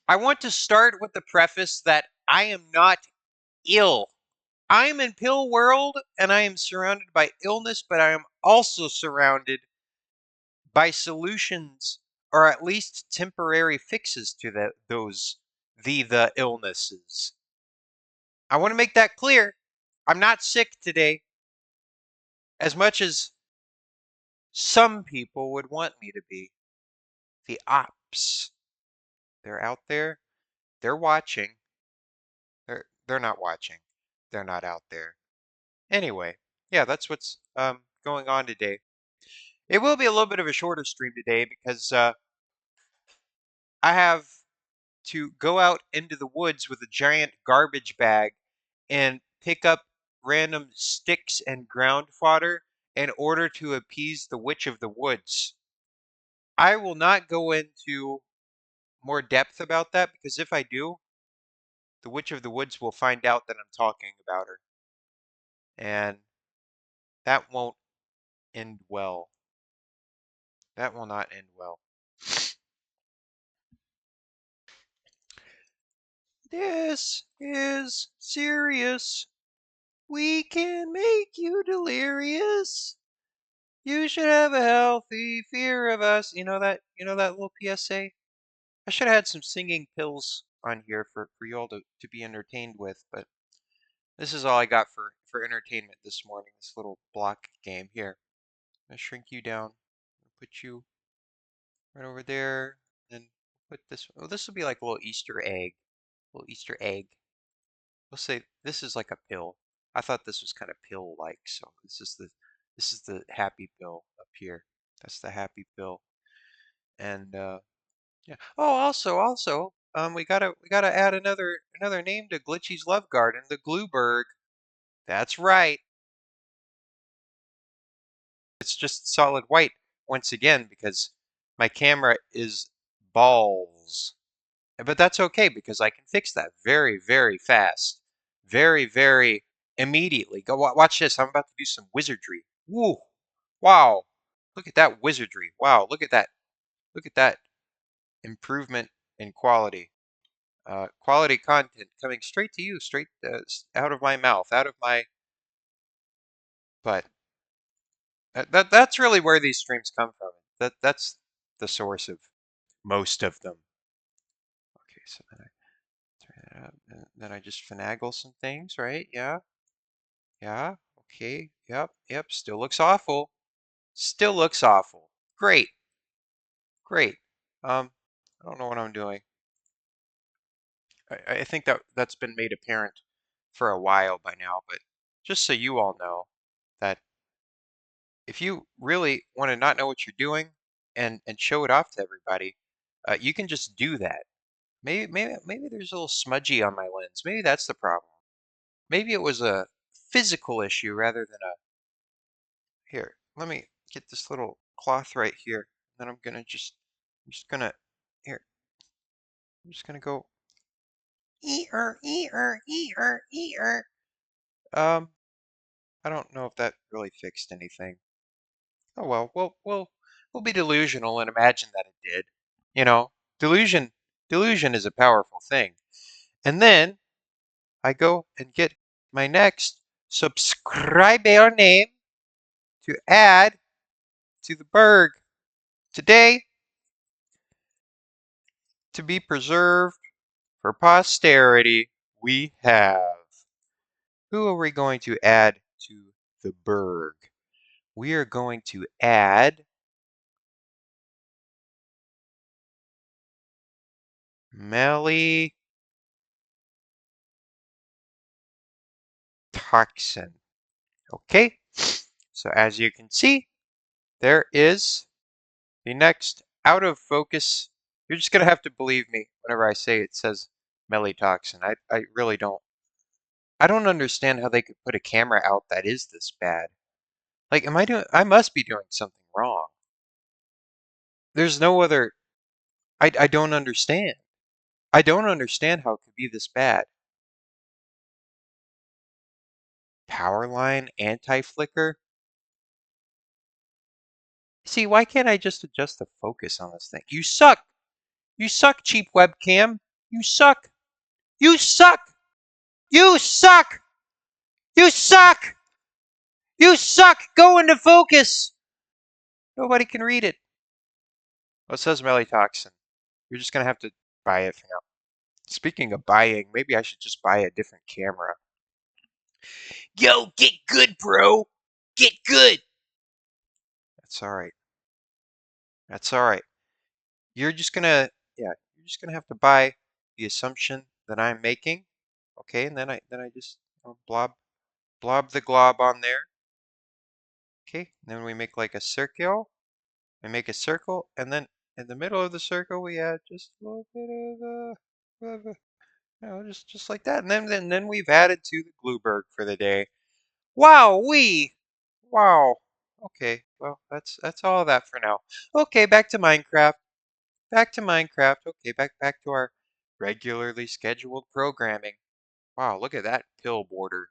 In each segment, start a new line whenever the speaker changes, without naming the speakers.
I want to start with the preface that I am not ill. I am in pill world and I am surrounded by illness, but I am also surrounded by solutions or at least temporary fixes to the illnesses. I want to make that clear. I'm not sick today as much as some people would want me to be. The ops. They're out there. They're watching. They're not watching. They're not out there. Anyway, yeah, that's what's going on today. It will be a little bit of a shorter stream today because I have to go out into the woods with a giant garbage bag and pick up random sticks and ground fodder in order to appease the witch of the woods. I will not go into more depth about that because if I do, the witch of the woods will find out that I'm talking about her. And that won't end well. That will not end well. This is serious. We can make you delirious. You should have a healthy fear of us. You know that little PSA? I should have had some singing pills on here for you all to be entertained with, but this is all I got for entertainment this morning, this little block game here. I'm gonna shrink you down. Put you right over there, and put this. Oh, this will be like a little Easter egg. Little Easter egg. We'll say this is like a pill. I thought this was kind of pill-like, so this is the happy pill up here. That's the happy pill. And yeah. Oh, also, we gotta add another name to Glitchy's Love Garden, the Glueberg. That's right. It's just solid white once again because my camera is balls. But that's okay because I can fix that very, very fast. Very, very immediately. Go watch this. I'm about to do some wizardry. Woo! Wow! Look at that wizardry. Wow! Look at that. Look at that improvement in quality. Quality content coming straight to you, straight out of my mouth, out of my butt. That's really where these streams come from. That's the source of most of them. Okay, so then I turn it up, and then I just finagle some things, right? Yeah, yeah. Okay. Yep. Still looks awful. Still looks awful. Great. Great. I don't know what I'm doing. I think that's been made apparent for a while by now, but just so you all know that if you really want to not know what you're doing and show it off to everybody, you can just do that. Maybe there's a little smudgy on my lens. Maybe that's the problem. Maybe it was a physical issue rather than a here. Let me get this little cloth right here. Then I'm just gonna here. I'm just gonna go ear. I don't know if that really fixed anything. Oh well, we'll be delusional and imagine that it did. You know, delusion is a powerful thing. And then I go and get my next subscriber name to add to the berg. Today, to be preserved for posterity, we have. Who are we going to add to the berg? We are going to add Melly Toxin. Okay, so as you can see, there is the next out of focus. You're just going to have to believe me whenever I say it says Melitoxin. I really don't. I don't understand how they could put a camera out that is this bad. Like, I must be doing something wrong. There's no other, I don't understand. I don't understand how it could be this bad. Power line, anti-flicker. See, why can't I just adjust the focus on this thing? You suck! You suck, cheap webcam! You suck. You suck. You suck. You suck. You suck. Go into focus. Nobody can read it. Well, it says melatoxin. You're just going to have to buy it for now. Speaking of buying, maybe I should just buy a different camera. Yo, get good, bro. Get good. That's all right. That's all right. You're just gonna, yeah, you're just gonna have to buy the assumption that I'm making, okay? And then I just blob the glob on there, okay? And then we make like a circle. We make a circle, and then in the middle of the circle we add just a little bit of just like that, and then we've added to the Glueberg for the day. Wow, wow. Okay, well that's all of that for now. Okay, back to Minecraft. Back to Minecraft. Okay, back to our regularly scheduled programming. Wow, look at that pill border.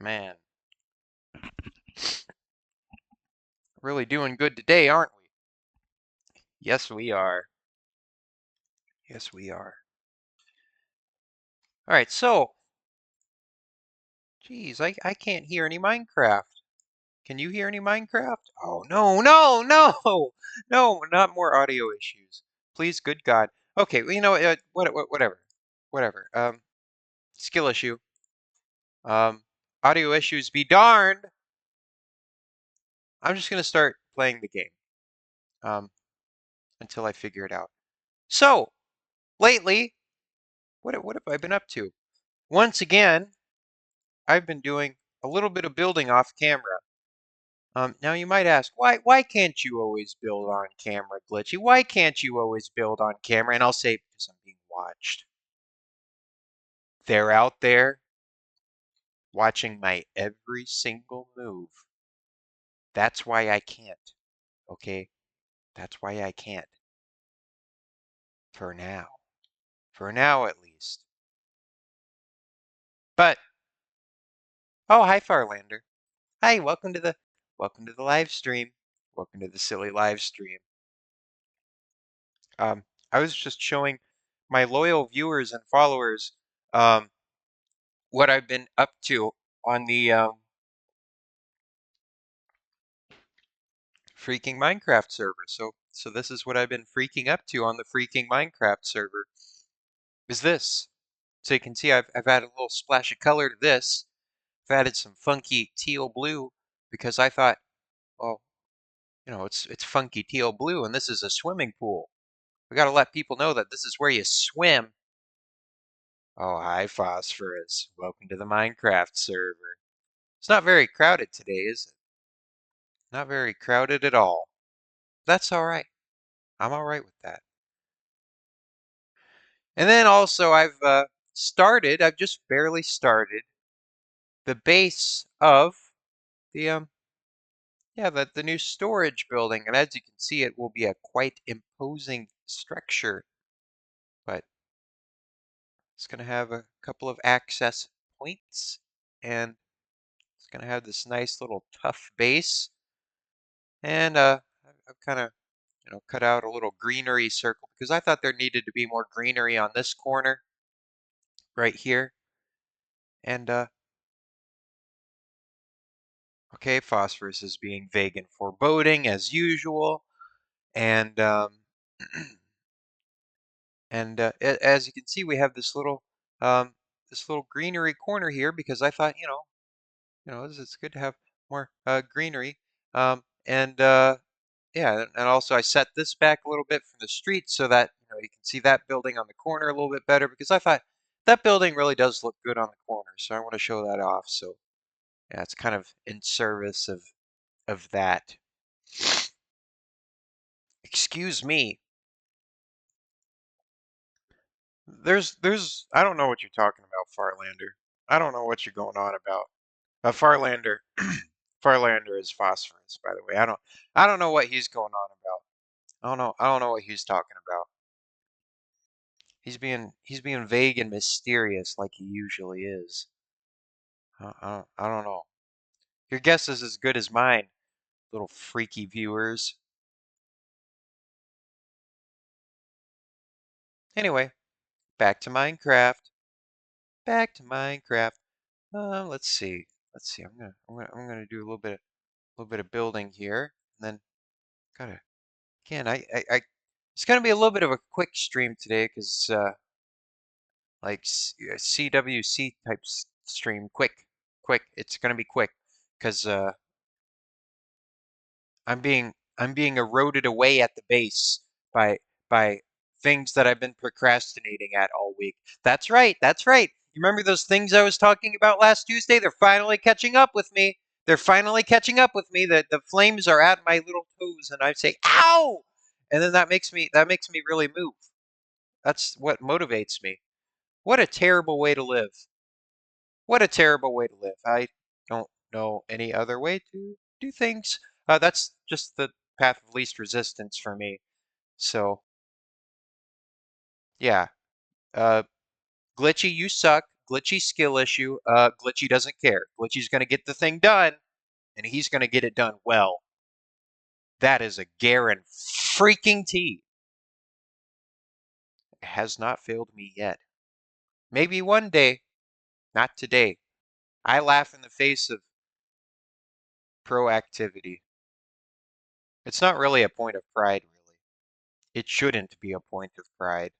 Man, really doing good today, aren't we? Yes, we are. Yes, we are. All right, so, geez, I can't hear any Minecraft. Can you hear any Minecraft? Oh, no, no, no, no, not more audio issues. Please, good God. Okay, well, whatever, whatever. Skill issue. Um, Audio issues be darned. I'm just gonna start playing the game. Until I figure it out. So, lately, what have I been up to? Once again, I've been doing a little bit of building off camera. Now you might ask, why can't you always build on camera, Glitchy? Why can't you always build on camera? And I'll say, because I'm being watched. They're out there watching my every single move. That's why I can't, okay? That's why I can't. For now. For now, at least. But, oh, hi, Farlander. Hi, welcome to the live stream. Welcome to the silly live stream. I was just showing my loyal viewers and followers um, what I've been up to on the freaking Minecraft server. So this is what I've been freaking up to on the freaking Minecraft server. Is this? So you can see I've added a little splash of color to this. I've added some funky teal blue because I thought, well, it's funky teal blue, and this is a swimming pool. We got to let people know that this is where you swim. Oh, hi, Phosphorus. Welcome to the Minecraft server. It's not very crowded today, is it? Not very crowded at all. That's all right. I'm all right with that. And then also I've just barely started the base of the the new storage building. And as you can see, it will be a quite imposing structure, but it's going to have a couple of access points, and it's going to have this nice little tough base. And I've kind of cut out a little greenery circle because I thought there needed to be more greenery on this corner right here. And okay, Phosphorus is being vague and foreboding as usual. And as you can see, we have um, this little greenery corner here because I thought it's good to have more greenery. And Yeah, and also I set this back a little bit from the street so that you can see that building on the corner a little bit better because I thought that building really does look good on the corner, so I want to show that off. So yeah, it's kind of in service of that. Excuse me. There's I don't know what you're talking about, Farlander. I don't know what you're going on about. Farlander Farlander is Phosphorus, by the way. I don't know what he's going on about. I don't know what he's talking about. He's being vague and mysterious like he usually is. I don't know. Your guess is as good as mine, little freaky viewers. Anyway, back to Minecraft. Back to Minecraft. Let's see. Let's see. I'm gonna do a little bit of building here, and then gotta again. It's gonna be a little bit of a quick stream today, because like CWC type stream, quick. It's gonna be quick, because I'm being eroded away at the base by by things that I've been procrastinating at all week. That's right. That's right. You remember those things I was talking about last Tuesday? They're finally catching up with me. They're finally catching up with me. The flames are at my little toes, and I say, "Ow!" And then that makes me really move. That's what motivates me. What a terrible way to live. What a terrible way to live. I don't know any other way to do things. That's just the path of least resistance for me. So, yeah. Uh, Glitchy, you suck. Glitchy skill issue. Glitchy doesn't care. Glitchy's going to get the thing done, and he's going to get it done well. That is a freaking T. It has not failed me yet. Maybe one day, not today. I laugh in the face of proactivity. It's not really a point of pride, really. It shouldn't be a point of pride.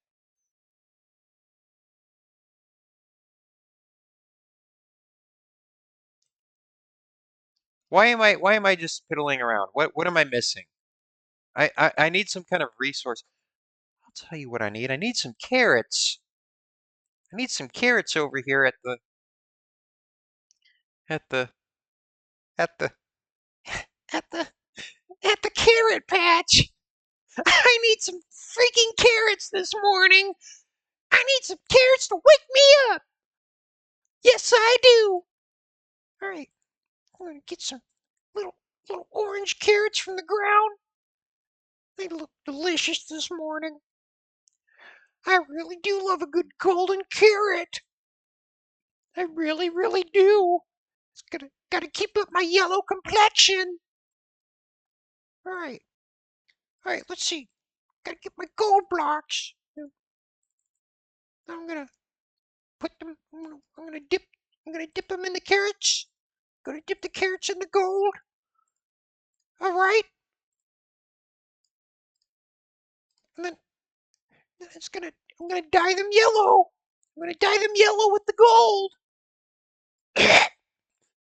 Why am I just piddling around? What am I missing? I need some kind of resource. I'll tell you what I need. I need some carrots. I need some carrots over here at the at the at the at the carrot patch. I need some freaking carrots this morning. I need some carrots to wake me up. Yes, I do. All right, I'm gonna get some little little orange carrots from the ground. They look delicious this morning. I really do love a good golden carrot. I really, really do. It's gotta keep up my yellow complexion. All right. Let's see. Gotta get my gold blocks. I'm gonna put them. I'm gonna dip. I'm gonna dip them in the carrots. Gonna dip the carrots in the gold. All right. And then it's gonna. I'm gonna dye them yellow. I'm gonna dye them yellow with the gold.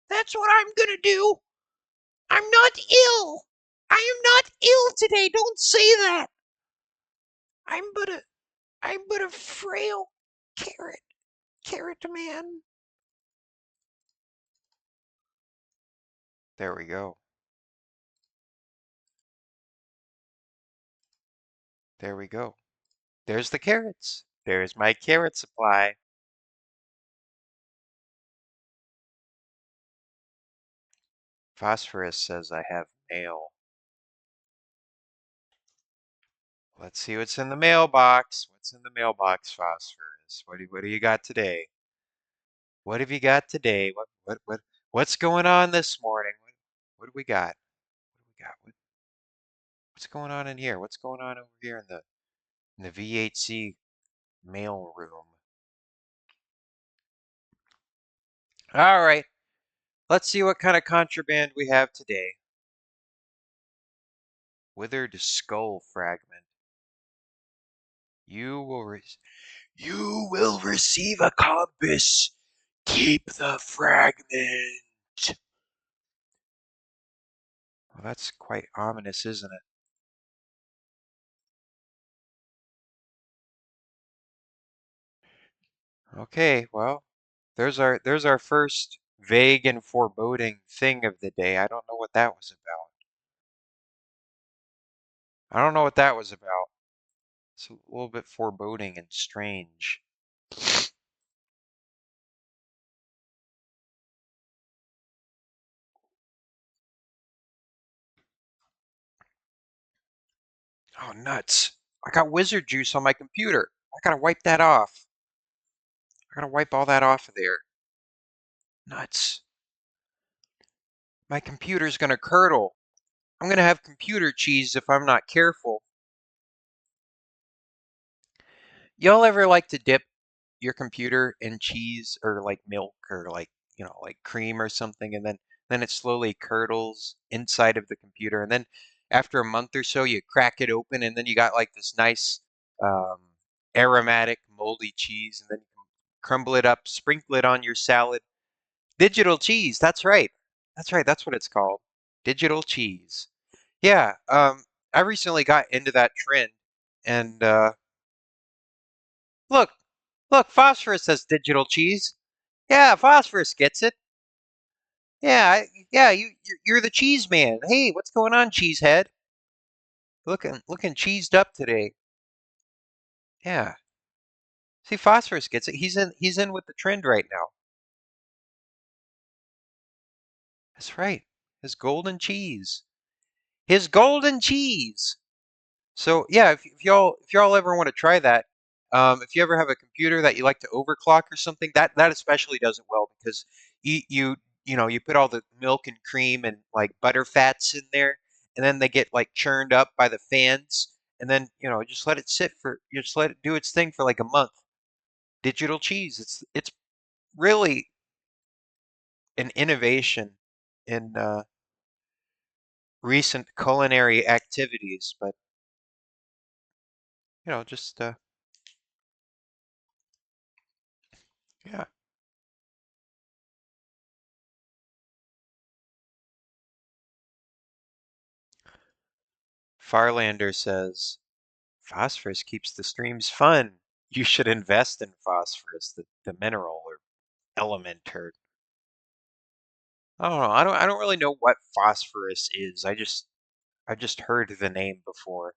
That's what I'm gonna do. I'm not ill. I am not ill today. Don't say that. I'm but a I'm but a frail carrot man. There we go. There we go. There's the carrots. There's my carrot supply. Phosphorus says I have mail. Let's see what's in the mailbox. What's in the mailbox, Phosphorus? What do you got today? What have you got today? What's going on this morning? What do we got? What do we got? What's going on in here? What's going on over here in the VHC mail room? All right. Let's see what kind of contraband we have today. Withered skull fragment. You will receive a compass. Keep the fragment. Well, that's quite ominous, isn't it? Okay, well, there's our first vague and foreboding thing of the day. I don't know what that was about. I don't know what that was about. It's a little bit foreboding and strange. Oh, nuts. I got wizard juice on my computer. I gotta wipe that off. I gotta wipe all that off of there. Nuts. My computer's gonna curdle. I'm gonna have computer cheese if I'm not careful. Y'all ever like to dip your computer in cheese or like milk or like, like cream or something, and then it slowly curdles inside of the computer, and then after a month or so you crack it open, and then you got like this nice um, aromatic moldy cheese, and then you can crumble it up, sprinkle it on your salad. Digital cheese, that's right. That's right, that's what it's called. Digital cheese. Yeah, I recently got into that trend, and look, look, Phosphorus says digital cheese. Yeah, Phosphorus gets it. Yeah, yeah, you're the cheese man. Hey, what's going on, cheesehead? Looking cheesed up today. Yeah. See, Phosphorus gets it. He's in with the trend right now. That's right. His golden cheese. His golden cheese. So yeah, if y'all ever want to try that, if you ever have a computer that you like to overclock or something, that especially does it well because you put all the milk and cream and like butter fats in there, and then they get like churned up by the fans, and then just let it sit for just let it do its thing for like a month. Digital cheese, it's really an innovation in recent culinary activities, but just yeah. Farlander says phosphorus keeps the streams fun. You should invest in phosphorus, the mineral or element, or I don't know. I don't really know what phosphorus is. I just heard the name before.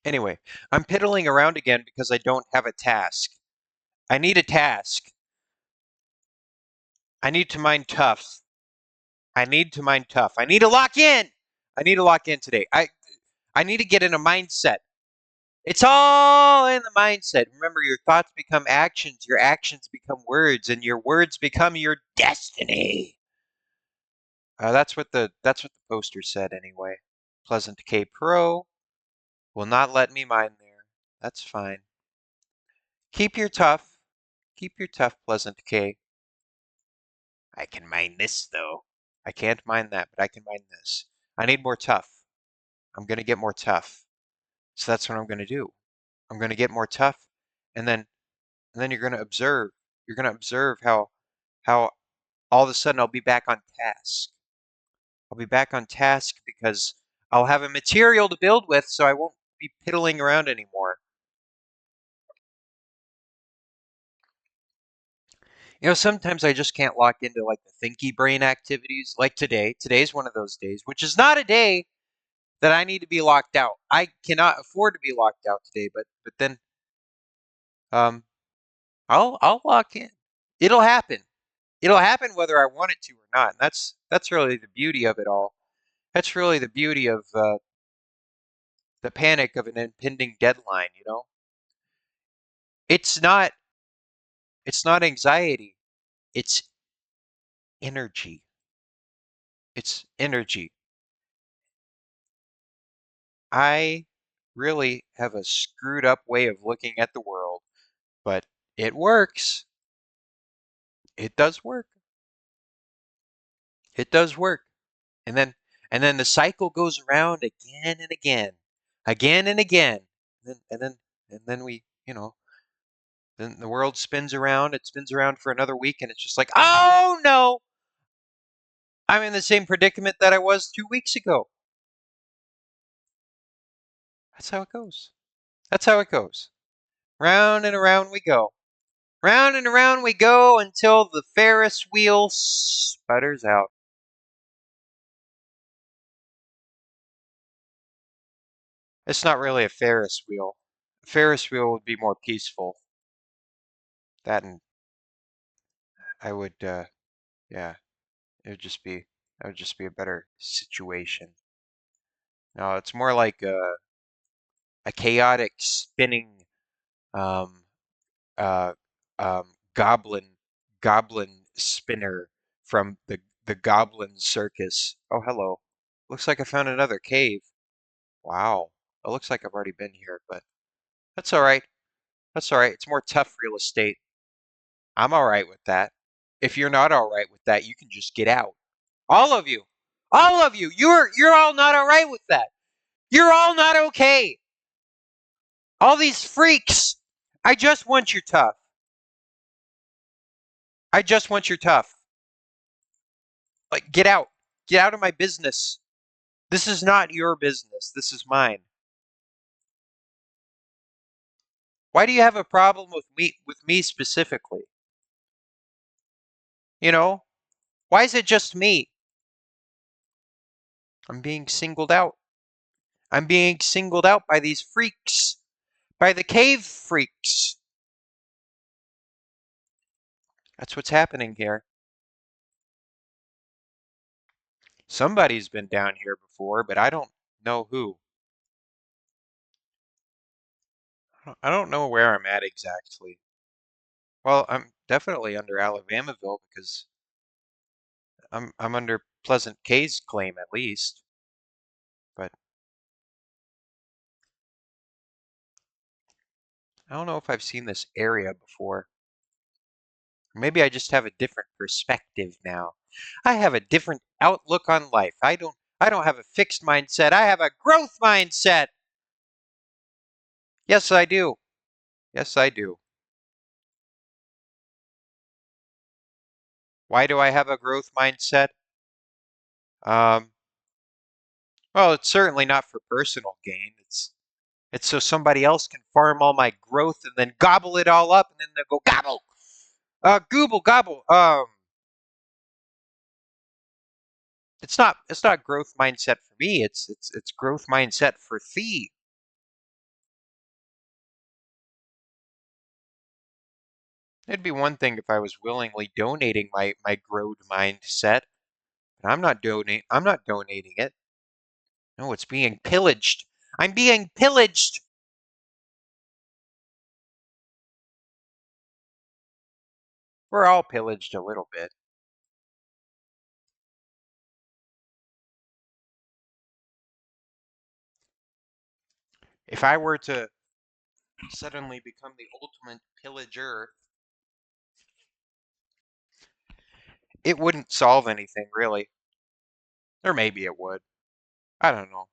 Anyway, I'm piddling around again because I don't have a task. I need a task. I need to mine tough. I need to mine tough. I need to lock in. I need to lock in today. I need to get in a mindset. It's all in the mindset. Remember, your thoughts become actions, your actions become words, and your words become your destiny. That's what the poster said anyway. Pleasant K Pro will not let me mine there. That's fine. Keep your tough. Keep your tough, Pleasant K. I can mine this though. I can't mine that, but I can mine this. I need more tough. I'm gonna get more tough. So that's what I'm gonna do. I'm gonna get more tough, and then you're gonna observe. You're gonna observe how all of a sudden I'll be back on task. I'll be back on task because I'll have a material to build with, so I won't be piddling around anymore. Sometimes I just can't lock into like the thinky brain activities like today. Today's one of those days, which is not a day that I need to be locked out. I cannot afford to be locked out today, but then um I'll lock in. It'll happen. It'll happen whether I want it to or not. And that's really the beauty of it all. That's really the beauty of the panic of an impending deadline. It's not it's not anxiety. It's energy. It's energy. I really have a screwed up way of looking at the world, but it works. It does work. It does work. And then the cycle goes around again and again, again and again. And then then the world spins around. It spins around for another week, and it's just like, oh no, I'm in the same predicament that I was 2 weeks ago. That's how it goes. That's how it goes. Round and around we go. Round and around we go until the Ferris wheel sputters out. It's not really a Ferris wheel. A Ferris wheel would be more peaceful. That and I would, yeah, it would just be, that would just be a better situation. No, it's more like a chaotic spinning um, uh, goblin spinner from the Goblin Circus. Oh, hello. Looks like I found another cave. Wow. It looks like I've already been here, but that's all right. That's all right. It's more tough real estate. I'm all right with that. If you're not all right with that, you can just get out. All of you. All of you. You're all not all right with that. You're all not okay. All these freaks. I just want your tough. I just want your tough. Like, get out. Get out of my business. This is not your business. This is mine. Why do you have a problem with me specifically? You know? Why is it just me? I'm being singled out. I'm being singled out by these freaks. By the cave freaks. That's what's happening here. Somebody's been down here before, but I don't know who. I don't know where I'm at exactly. Well, I'm definitely under Alabamaville because I'm under Pleasant K's claim at least. But I don't know if I've seen this area before. Maybe I just have a different perspective now. I have a different outlook on life. I don't have a fixed mindset. I have a growth mindset. Yes, I do. Yes, I do. Why do I have a growth mindset? Um, well, it's certainly not for personal gain. It's so somebody else can farm all my growth and then gobble it all up and then they'll go gobble. Gooble gobble. It's not growth mindset for me. It's growth mindset for thee. It'd be one thing if I was willingly donating my growth mindset, but I'm not donating it. No, it's being pillaged. I'm being pillaged. We're all pillaged a little bit. If I were to suddenly become the ultimate pillager, it wouldn't solve anything really. Or maybe it would. I don't know.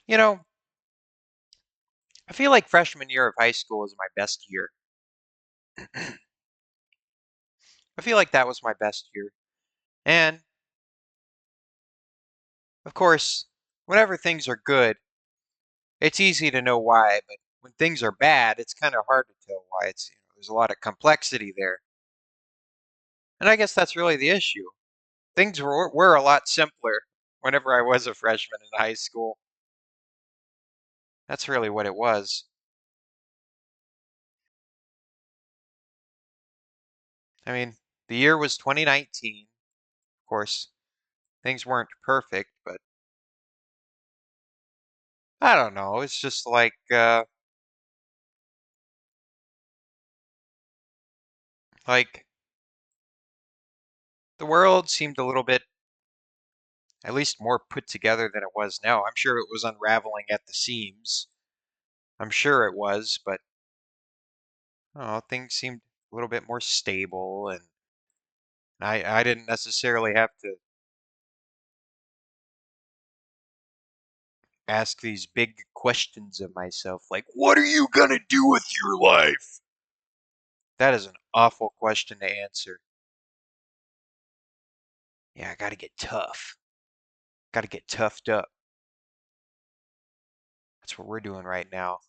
You know, I feel like freshman year of high school is my best year. I feel like that was my best year. And, of course, whenever things are good, it's easy to know why, but when things are bad, it's kind of hard to tell why. There's a lot of complexity there. And I guess that's really the issue. Things were a lot simpler whenever I was a freshman in high school. That's really what it was. I mean, the year was 2019. Of course, things weren't perfect, but I don't know. It's just like the world seemed a little bit, at least more put together than it was now. I'm sure it was unraveling at the seams. I'm sure it was, but things seemed a little bit more stable, and I didn't necessarily have to ask these big questions of myself, like, what are you gonna do with your life? That is an awful question to answer. Yeah, I gotta get tough. Gotta get toughed up. That's what we're doing right now.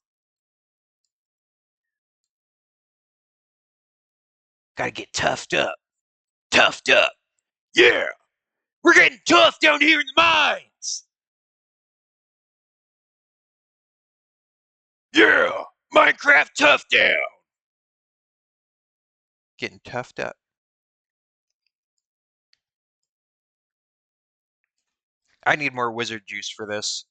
Gotta get toughed up. Toughed up. Yeah, we're getting tough down here in the mines. Yeah, Minecraft tough down. Getting toughed up. I need more wizard juice for this.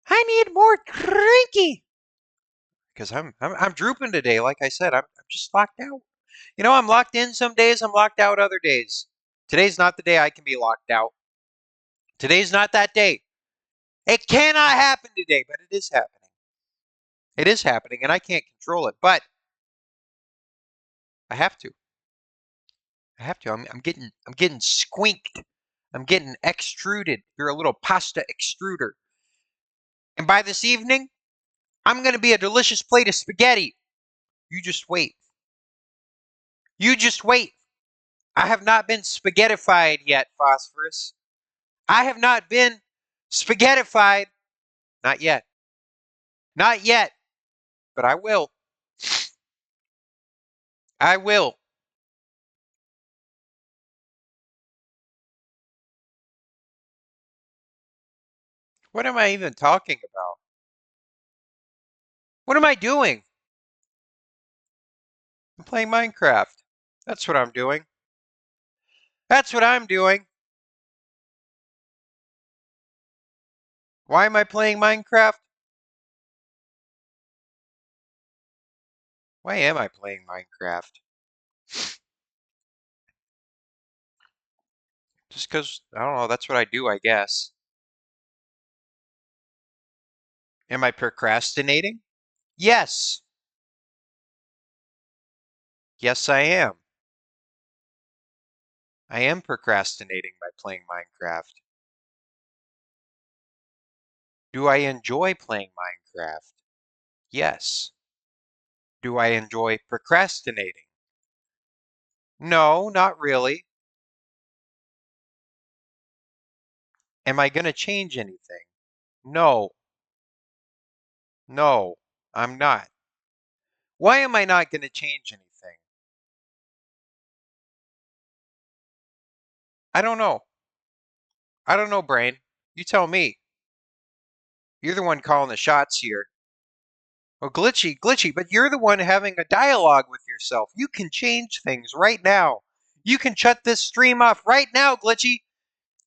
I need more cranky. Because I'm drooping today. Like I said, I'm just locked out. I'm locked in some days, I'm locked out other days. Today's not the day I can be locked out. Today's not that day. It cannot happen today, but it is happening. It is happening, and I can't control it, but I have to. I have to. I'm getting squinked. I'm getting extruded. You're a little pasta extruder. And by this evening, I'm going to be a delicious plate of spaghetti. You just wait. You just wait. I have not been spaghettified yet, Phosphorus. I have not been spaghettified. Not yet. Not yet. But I will. I will. What am I even talking about? What am I doing? I'm playing Minecraft. That's what I'm doing. That's what I'm doing. Why am I playing Minecraft? Why am I playing Minecraft? Just because, I don't know, that's what I do, I guess. Am I procrastinating? Yes. Yes, I am. I am procrastinating by playing Minecraft. Do I enjoy playing Minecraft? Yes. Do I enjoy procrastinating? No, not really. Am I going to change anything? No. No, I'm not. Why am I not going to change anything? I don't know. I don't know, Brain. You tell me. You're the one calling the shots here. Oh, glitchy, but you're the one having a dialogue with yourself. You can change things right now. You can shut this stream off right now, glitchy.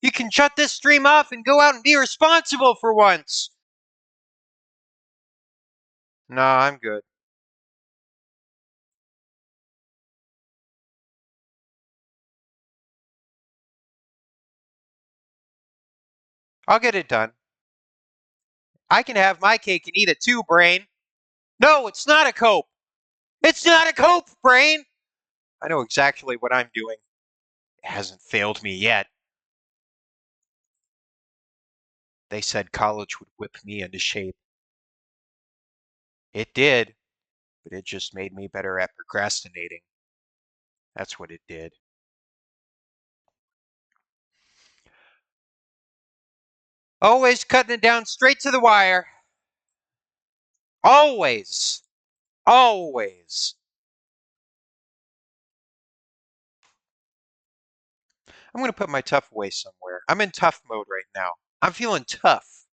You can shut this stream off and go out and be responsible for once. No, I'm good. I'll get it done. I can have my cake and eat it too, Brain. No, it's not a cope. It's not a cope, Brain. I know exactly what I'm doing. It hasn't failed me yet. They said college would whip me into shape. It did, but it just made me better at procrastinating. That's what it did. Always cutting it down straight to the wire. Always. Always. I'm going to put my tough away somewhere. I'm in tough mode right now. I'm feeling tough.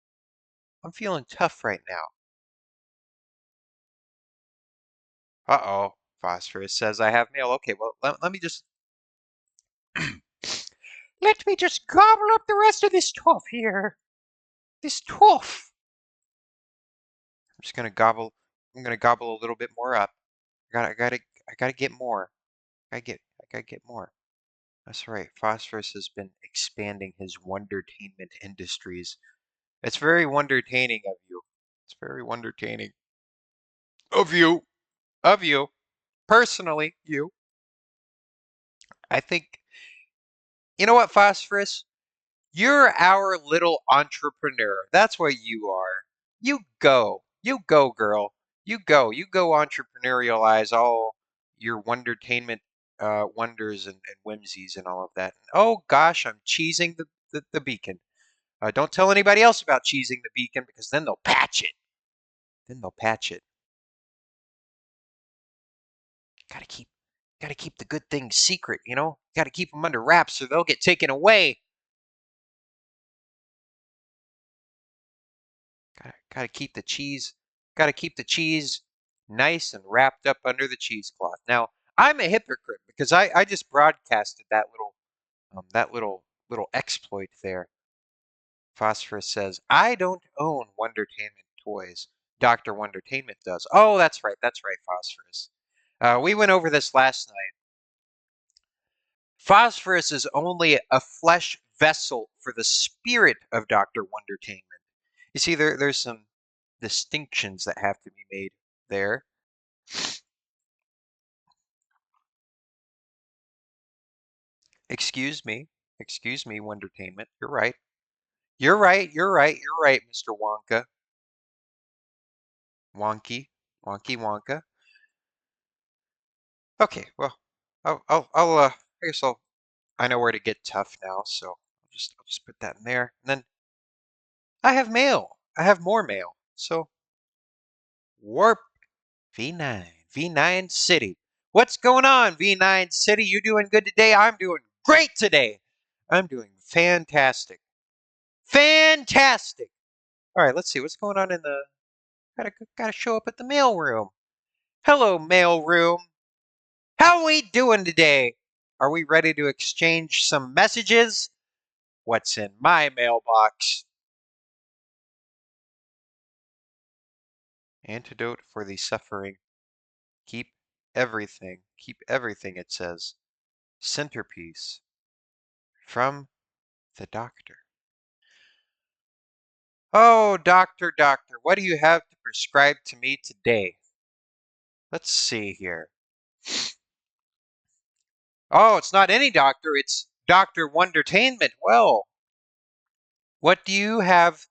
I'm feeling tough right now. Uh-oh. Phosphorus says I have mail. Okay, well, let me just... let me just gobble up the rest of this tough here. This tough. I'm just going to gobble... I'm going to gobble a little bit more up. I gotta get more. I gotta get more. That's right. Phosphorus has been expanding his wondertainment industries. It's very wondertaining of you. It's very wondertaining of you. Of you. Personally, you. I think, you know what, Phosphorus? You're our little entrepreneur. That's what you are. You go. You go, girl. You go. You go entrepreneurialize all your wondertainment wonders and whimsies and all of that. Oh gosh, I'm cheesing the beacon. Don't tell anybody else about cheesing the beacon because then they'll patch it. Then they'll patch it. Gotta keep gotta keep the good things secret, you know? Gotta keep them under wraps or they'll get taken away. Gotta keep the cheese. Gotta keep the cheese nice and wrapped up under the cheesecloth. Now, I'm a hypocrite because I just broadcasted that little exploit there. Phosphorus says, I don't own Wondertainment toys. Dr. Wondertainment does. Oh, that's right, Phosphorus. We went over this last night. Phosphorus is only a flesh vessel for the spirit of Dr. Wondertainment. You see, there's some distinctions that have to be made there. Excuse me, Wondertainment. You're right. You're right. You're right. You're right, Mr. Wonka. Wonka. Okay, well, I guess I know where to get tough now, so I'll just put that in there. And then I have mail. I have more mail. So warp V9 City. What's going on, V9 City? You doing good today? I'm doing great today. I'm doing fantastic. Fantastic. All right, let's see what's going on in the. Gotta show up at the mail room. Hello, mail room. How we doing today? Are we ready to exchange some messages? What's in my mailbox? Antidote for the suffering. Keep everything, it says. Centerpiece. From the doctor. Oh, doctor, what do you have to prescribe to me today? Let's see here. Oh, it's not any doctor, it's Dr. Wondertainment. Well, what do you have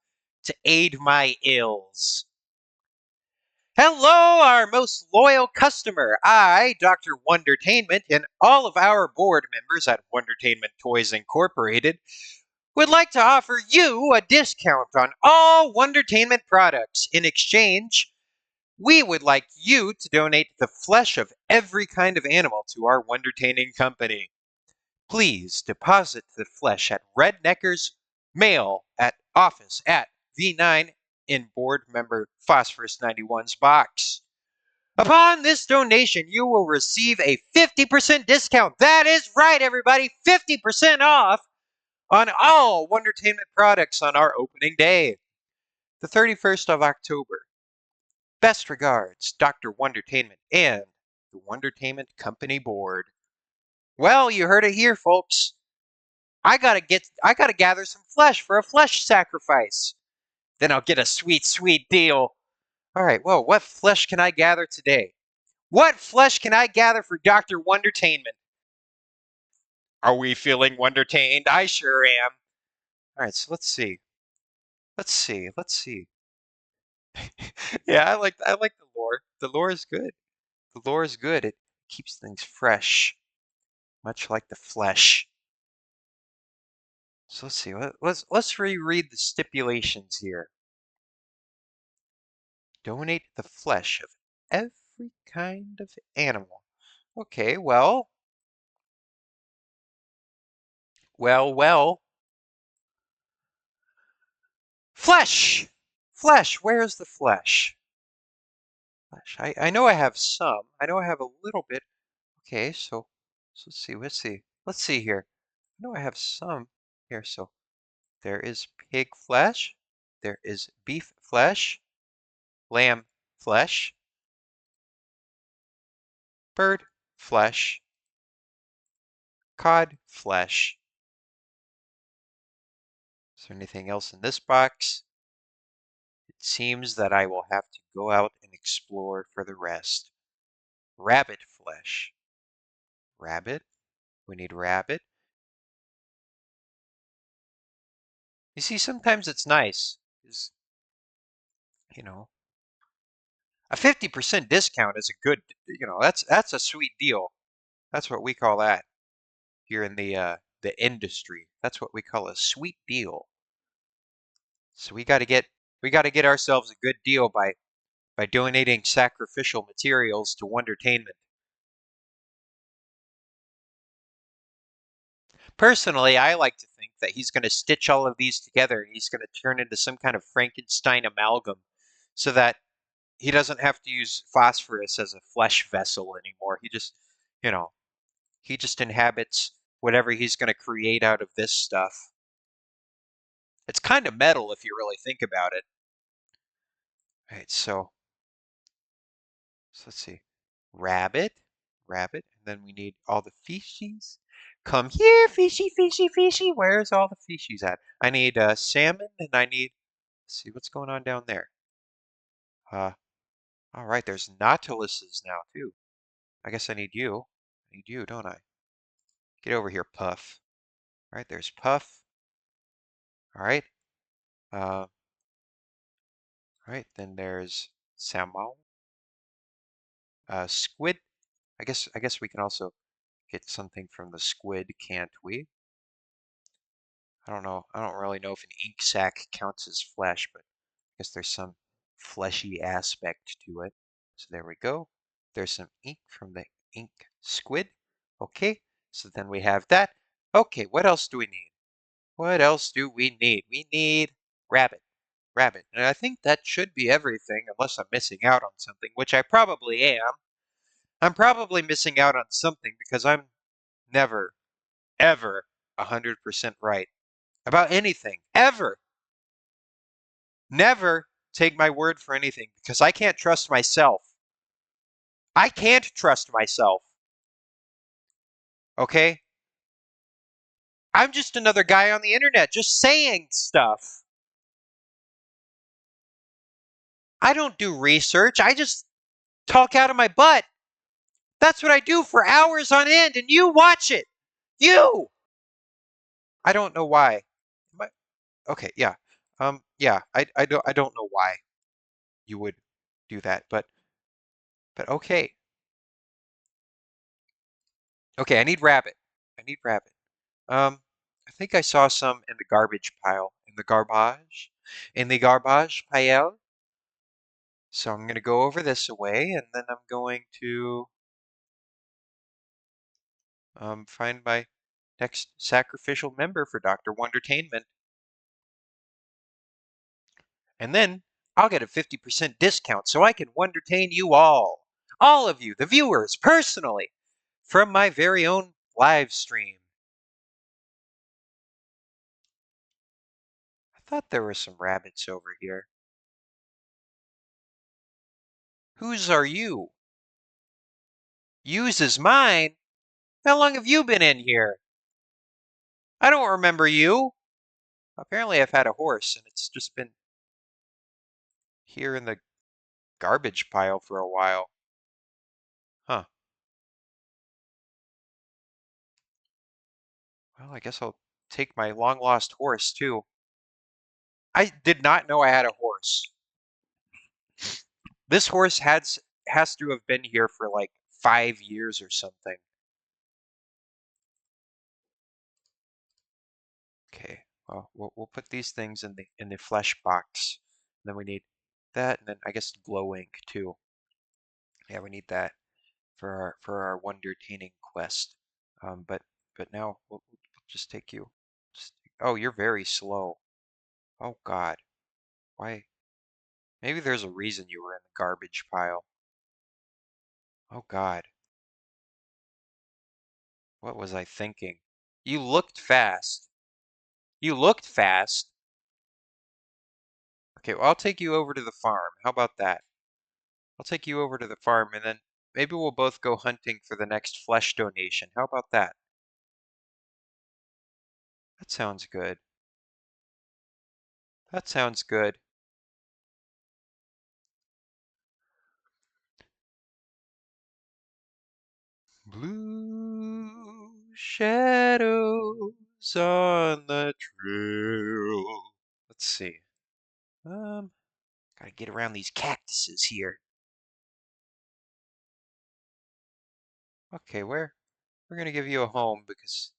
to aid my ills? Hello, our most loyal customer. I, Dr. Wondertainment, and all of our board members at Wondertainment Toys Incorporated would like to offer you a discount on all Wondertainment products. In exchange, we would like you to donate the flesh of every kind of animal to our Wondertaining company. Please deposit the flesh at Rednecker's mail at office at V9 in board member Phosphorus 91's box. Upon this donation, you will receive a 50% discount. That is right, everybody, 50% off on all Wondertainment products on our opening day, the 31st of October. Best regards, Dr. Wondertainment and the Wondertainment Company Board. Well, you heard it here, folks. I gotta gather some flesh for a flesh sacrifice. Then I'll get a sweet, sweet deal. All right, well, what flesh can I gather today? What flesh can I gather for Dr. Wondertainment? Are we feeling wondertained? I sure am. All right, so let's see. Let's see. Yeah, I like the lore. The lore is good. The lore is good. It keeps things fresh, much like the flesh. So let's see. Let's reread the stipulations here. Donate the flesh of every kind of animal. Okay, well. Flesh! Flesh! Where's the flesh? Flesh. I know I have some. I know I have a little bit. Okay, so let's see here. I know I have some here. So there is pig flesh. There is beef flesh. Lamb flesh. Bird flesh. Cod flesh. Is there anything else in this box? It seems that I will have to go out and explore for the rest. Rabbit flesh. Rabbit? We need rabbit. You see, sometimes it's nice. Is you know, a 50% discount is a good, that's a sweet deal. That's what we call that here in the industry. That's what we call a sweet deal. So we got to get ourselves a good deal by donating sacrificial materials to Wondertainment. Personally, I like to think that he's going to stitch all of these together and he's going to turn into some kind of Frankenstein amalgam so that he doesn't have to use phosphorus as a flesh vessel anymore. You know, he just inhabits whatever he's going to create out of this stuff. It's kind of metal if you really think about it. All right, so let's see. rabbit, rabbit, and then we need all the fishies. Come here, fishy, fishy, fishy. Where's all the fishies at? I need salmon, and I need. Let's see what's going on down there. All right, there's nautiluses now too. I guess I need you. I need you, don't I? Get over here, Puff. All right, there's Puff. All right. All right, then there's salmon. Squid. I guess we can also get something from the squid, can't we? I don't know. I don't really know if an ink sac counts as flesh, but I guess there's some fleshy aspect to it. So there we go. There's some ink from the ink squid. Okay, so then we have that. Okay, what else do we need? What else do we need? We need rabbit. Rabbit. And I think that should be everything, unless I'm missing out on something, which I probably am. I'm probably missing out on something because I'm never, ever 100% right about anything, ever. Never take my word for anything because I can't trust myself. I can't trust myself. Okay? I'm just another guy on the internet just saying stuff. I don't do research. I just talk out of my butt. That's what I do for hours on end, and you watch it. You! I don't know why. Okay, yeah. Yeah, I don't know why you would do that, but okay. Okay, I need rabbit. I need rabbit. I think I saw some in the garbage pile. In the garbage? In the garbage pile. So I'm gonna go over this away, and then I'm going to find my next sacrificial member for Dr. Wondertainment. And then I'll get a 50% discount so I can wondertain you all of you, the viewers, personally, from my very own live stream. I thought there were some rabbits over here. Whose are you? You's is mine? How long have you been in here? I don't remember you. Apparently I've had a horse and it's just been here in the garbage pile for a while. Huh. Well, I guess I'll take my long lost horse too. I did not know I had a horse. This horse has to have been here for like 5 years or something. Okay, well, we'll put these things in the flesh box. And then we need that, and then I guess glow ink too. Yeah, we need that for our wonder-taining quest. But now we'll just take you. Oh, you're very slow. Oh God, why? Maybe there's a reason you were in the garbage pile. Oh God, what was I thinking? You looked fast. You looked fast. Okay, well, I'll take you over to the farm. How about that? I'll take you over to the farm and then maybe we'll both go hunting for the next flesh donation. How about that? That sounds good. That sounds good. Blue shadows on the trail. Let's see. Gotta get around these cactuses here. Okay, we're gonna give you a home because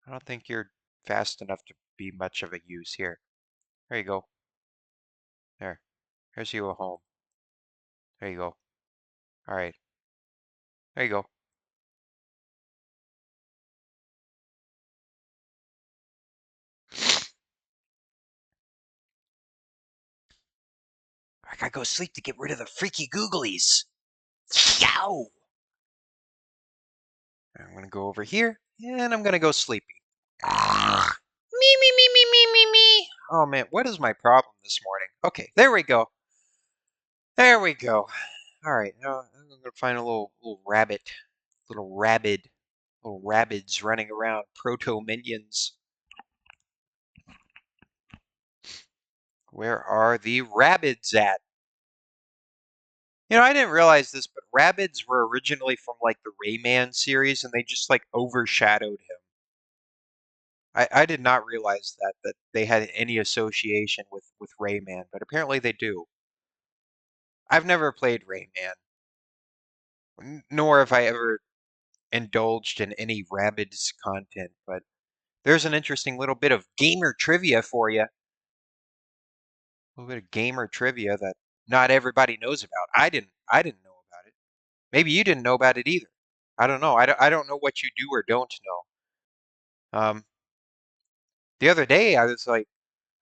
I don't think you're fast enough to be much of a use here. There you go. There. Here's you a home. There you go. All right. There you go. I gotta go sleep to get rid of the freaky googlies. Yow! I'm gonna go over here and I'm gonna go sleepy. Me, me, me, me, me, me, me. Oh man, what is my problem this morning? Okay, there we go. There we go. All right, now I'm gonna find a little rabbit, little rabid, little rabids running around, proto minions. Where are the rabbits at? I didn't realize this, but rabbits were originally from like the Rayman series, and they just like overshadowed him. I did not realize that they had any association with Rayman, but apparently they do. I've never played Rayman, nor have I ever indulged in any Rabbids content, but there's an interesting little bit of gamer trivia for you. A little bit of gamer trivia that not everybody knows about. I didn't know about it. Maybe you didn't know about it either. I don't know. I don't know what you do or don't know. The other day I was like,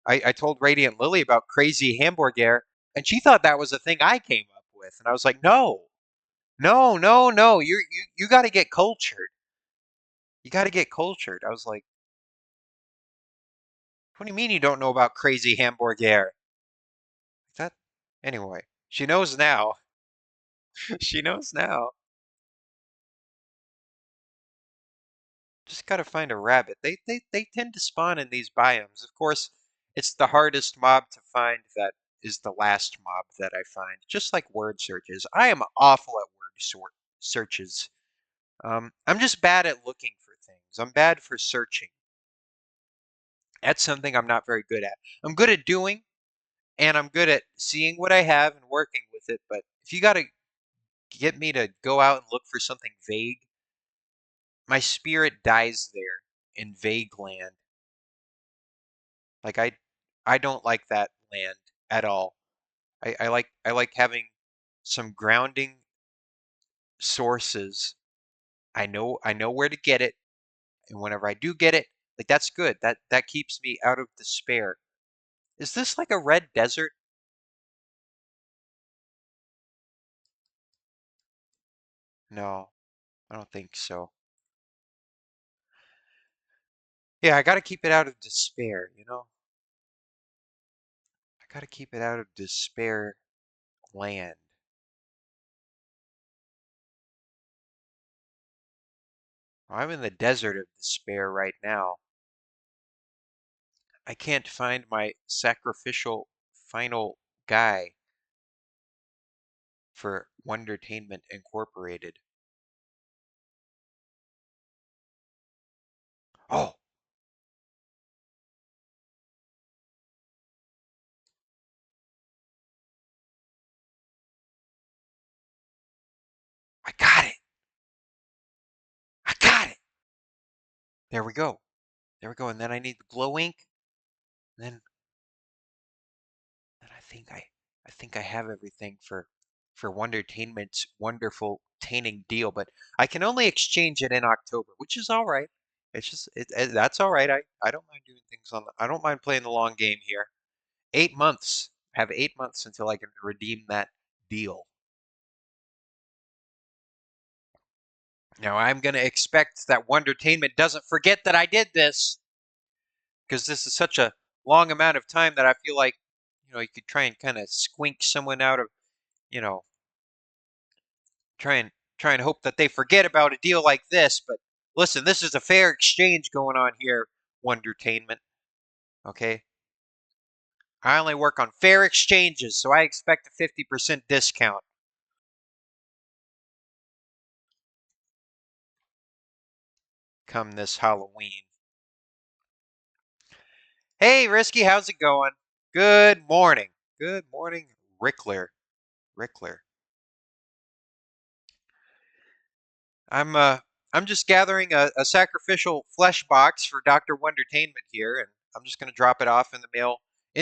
I told Radiant Lily about crazy hamburger, and she thought that was a thing I came up with, and I was like, no, no, no, no. You got to get cultured. You got to get cultured. I was like, what do you mean you don't know about crazy hamburger? That anyway. She knows now. She knows now. Just gotta find a rabbit. They tend to spawn in these biomes. Of course, it's the hardest mob to find that is the last mob that I find. Just like word searches. I am awful at searches. I'm just bad at looking for things. I'm bad for searching. That's something I'm not very good at. I'm good at doing, and I'm good at seeing what I have and working with it. But if you gotta get me to go out and look for something vague, my spirit dies there in vague land. Like I don't like that land at all. I like having some grounding sources. I know where to get it, and whenever I do get it, like that's good. That keeps me out of despair. Is this like a red desert? No, I don't think so. Yeah, I gotta keep it out of despair. I gotta keep it out of despair land. I'm in the desert of despair right now. I can't find my sacrificial final guy for Wondertainment Incorporated. Oh, I got it. I got it. There we go. There we go. And then I need the glow ink. And then I think I have everything for Wondertainment's wonderful taining deal, but I can only exchange it in October, which is all right. It's just that's all right. I don't mind doing things I don't mind playing the long game here. 8 months. I have 8 months until I can redeem that deal. Now I'm gonna expect that Wondertainment doesn't forget that I did this, because this is such a long amount of time that I feel like, you could try and kind of squink someone out of, you know, try and hope that they forget about a deal like this. But listen, this is a fair exchange going on here, Wondertainment. Okay, I only work on fair exchanges, so I expect a 50% discount come this Halloween. Hey, Risky, how's it going? Good morning. Good morning, Rickler. Rickler. I'm uh I'm just gathering a sacrificial flesh box for Dr. Wondertainment here, and I'm just gonna drop it off in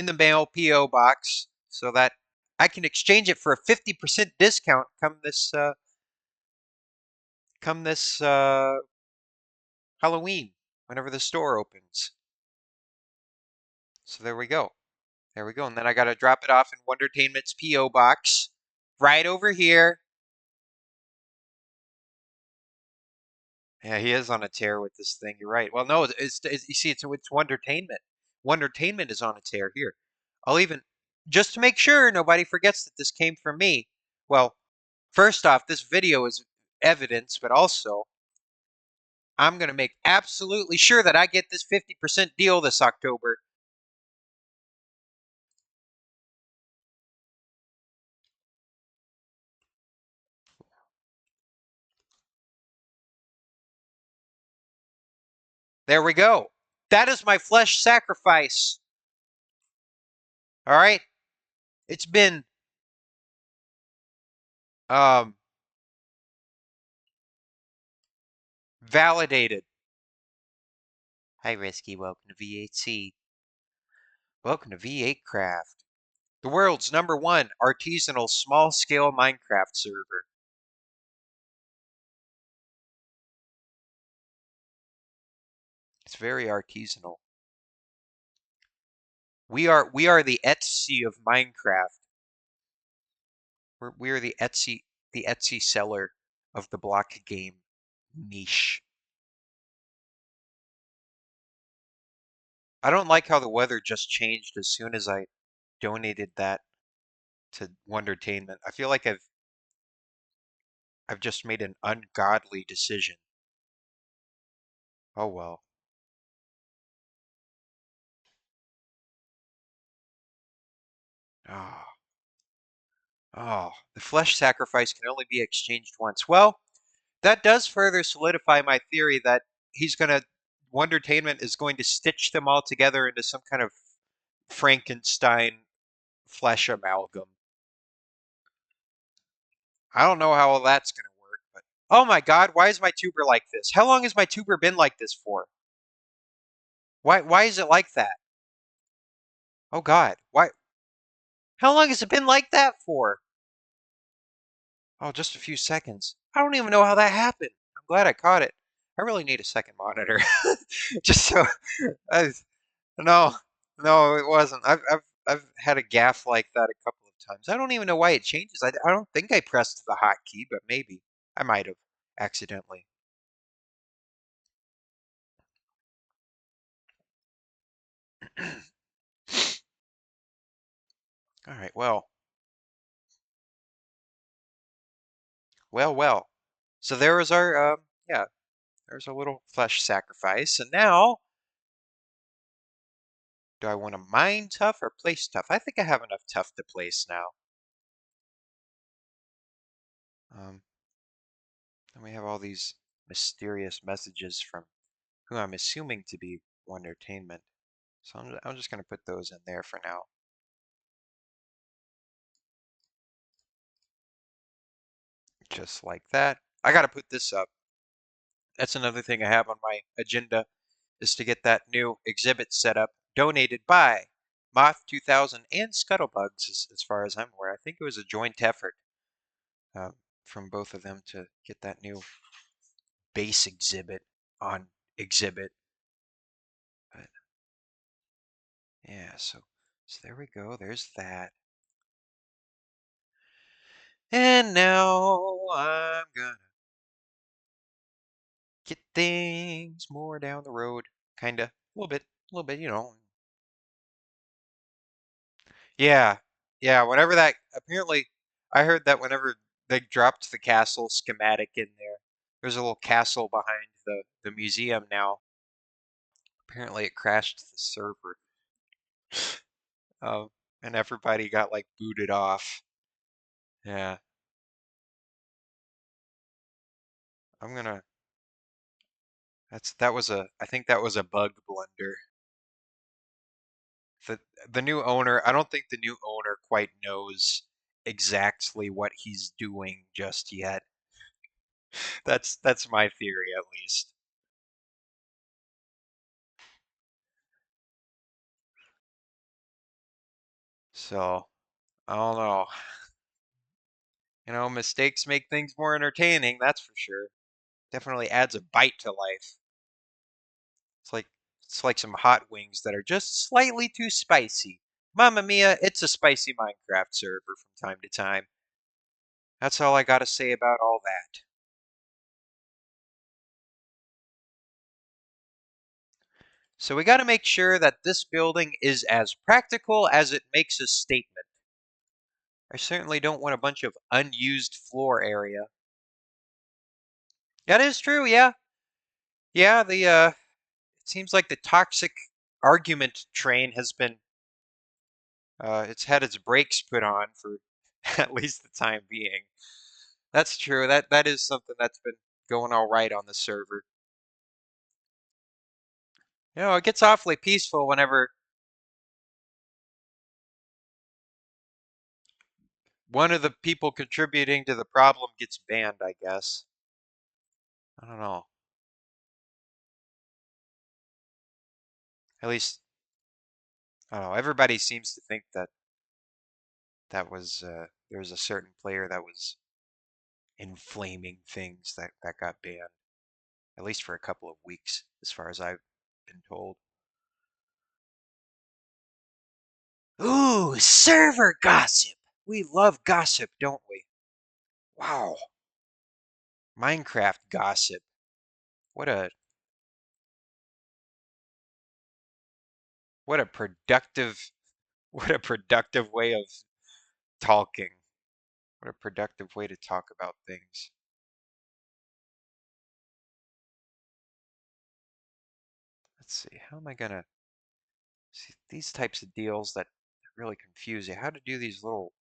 the mail PO box so that I can exchange it for a 50% discount come this Halloween, whenever the store opens. So there we go. There we go. And then I gotta drop it off in Wondertainment's PO box right over here. Yeah, he is on a tear with this thing. You're right. Well, no, you see, it's Wondertainment. Wondertainment is on a tear here. I'll even just to make sure nobody forgets that this came from me. Well, First off, this video is evidence, but also I'm going to make absolutely sure that I get this 50% deal this October. There we go. That is my flesh sacrifice. All right. It's been um, validated. Hi, Risky. Welcome to V8C. Welcome to V8 Craft, the world's #1 artisanal small-scale Minecraft server. It's very artisanal. We are the Etsy of Minecraft. We are the Etsy seller of the block game niche. I don't like how the weather just changed as soon as I donated that to Wondertainment. I feel like I've just made an ungodly decision. Oh well. Oh, oh, the flesh sacrifice can only be exchanged once. Well, that does further solidify my theory that he's gonna Wondertainment is going to stitch them all together into some kind of Frankenstein flesh amalgam. I don't know how that's gonna work, but oh my god, why is my tuber like this? How long has my tuber been like this for? Why is it like that? Oh god, why how long has it been like that for? Oh, just a few seconds. I don't even know how that happened. I'm glad I caught it. I really need a second monitor. Just so I, no, no, it wasn't. I've had a gaff like that a couple of times. I don't even know why it changes. I don't think I pressed the hotkey, but maybe I might have accidentally. All right, well. So there was our yeah, there's a little flesh sacrifice, and now do I want to mine tough or place tough? I think I have enough tough to place now. Um, and we have all these mysterious messages from who I'm assuming to be Wondertainment. So I'm just going to put those in there for now. Just like that. I got to put this up. That's another thing I have on my agenda is to get that new exhibit set up, donated by Moth 2000 and Scuttlebugs, as far as I'm aware. I think it was a joint effort uh, from both of them to get that new base exhibit on exhibit. But yeah, so there we go. There's that. And now I'm gonna get things more down the road. Kinda. A little bit, you know. Yeah. Yeah, whenever that apparently I heard that whenever they dropped the castle schematic in there, there's a little castle behind the museum now. Apparently it crashed the server. Um, and everybody got like booted off. Yeah. I'm gonna that was a I think that was a bug blunder. The the new owner, I don't think the new owner quite knows exactly what he's doing just yet. That's my theory at least. So, I don't know. You know, mistakes make things more entertaining, that's for sure. Definitely adds a bite to life. It's like it's like some hot wings that are just slightly too spicy. Mamma mia, it's a spicy Minecraft server from time to time. That's all I gotta say about all that. So we gotta make sure that this building is as practical as it makes a statement. I certainly don't want a bunch of unused floor area. That is true, yeah. Yeah, it seems like the toxic argument train has been it's had its brakes put on for at least the time being. That's true. That is something that's been going all right on the server. It gets awfully peaceful whenever one of the people contributing to the problem gets banned, I guess. I don't know. At least, I don't know. Everybody seems to think that there was a certain player that was inflaming things that got banned, at least for a couple of weeks, as far as I've been told. Ooh, server gossip. We love gossip, don't we? Wow. Minecraft gossip. What a what a productive what a productive way of talking. What a productive way to talk about things. Let's see. How am I gonna see these types of deals that really confuse you? How to do these little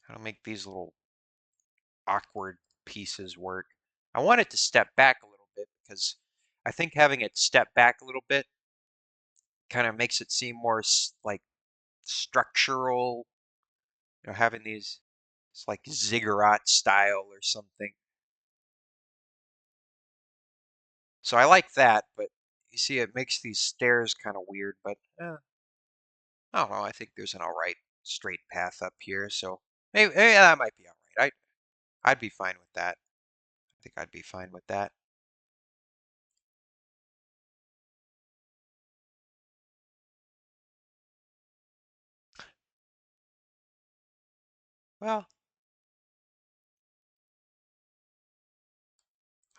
how to make these little awkward pieces work. I want it to step back a little bit because I think having it step back a little bit kind of makes it seem more like structural, having these, it's like ziggurat style or something. So I like that, but you see, it makes these stairs kind of weird, but I don't know. I think there's an all right straight path up here, so maybe that might be all right. I'd be fine with that. I think I'd be fine with that. Well,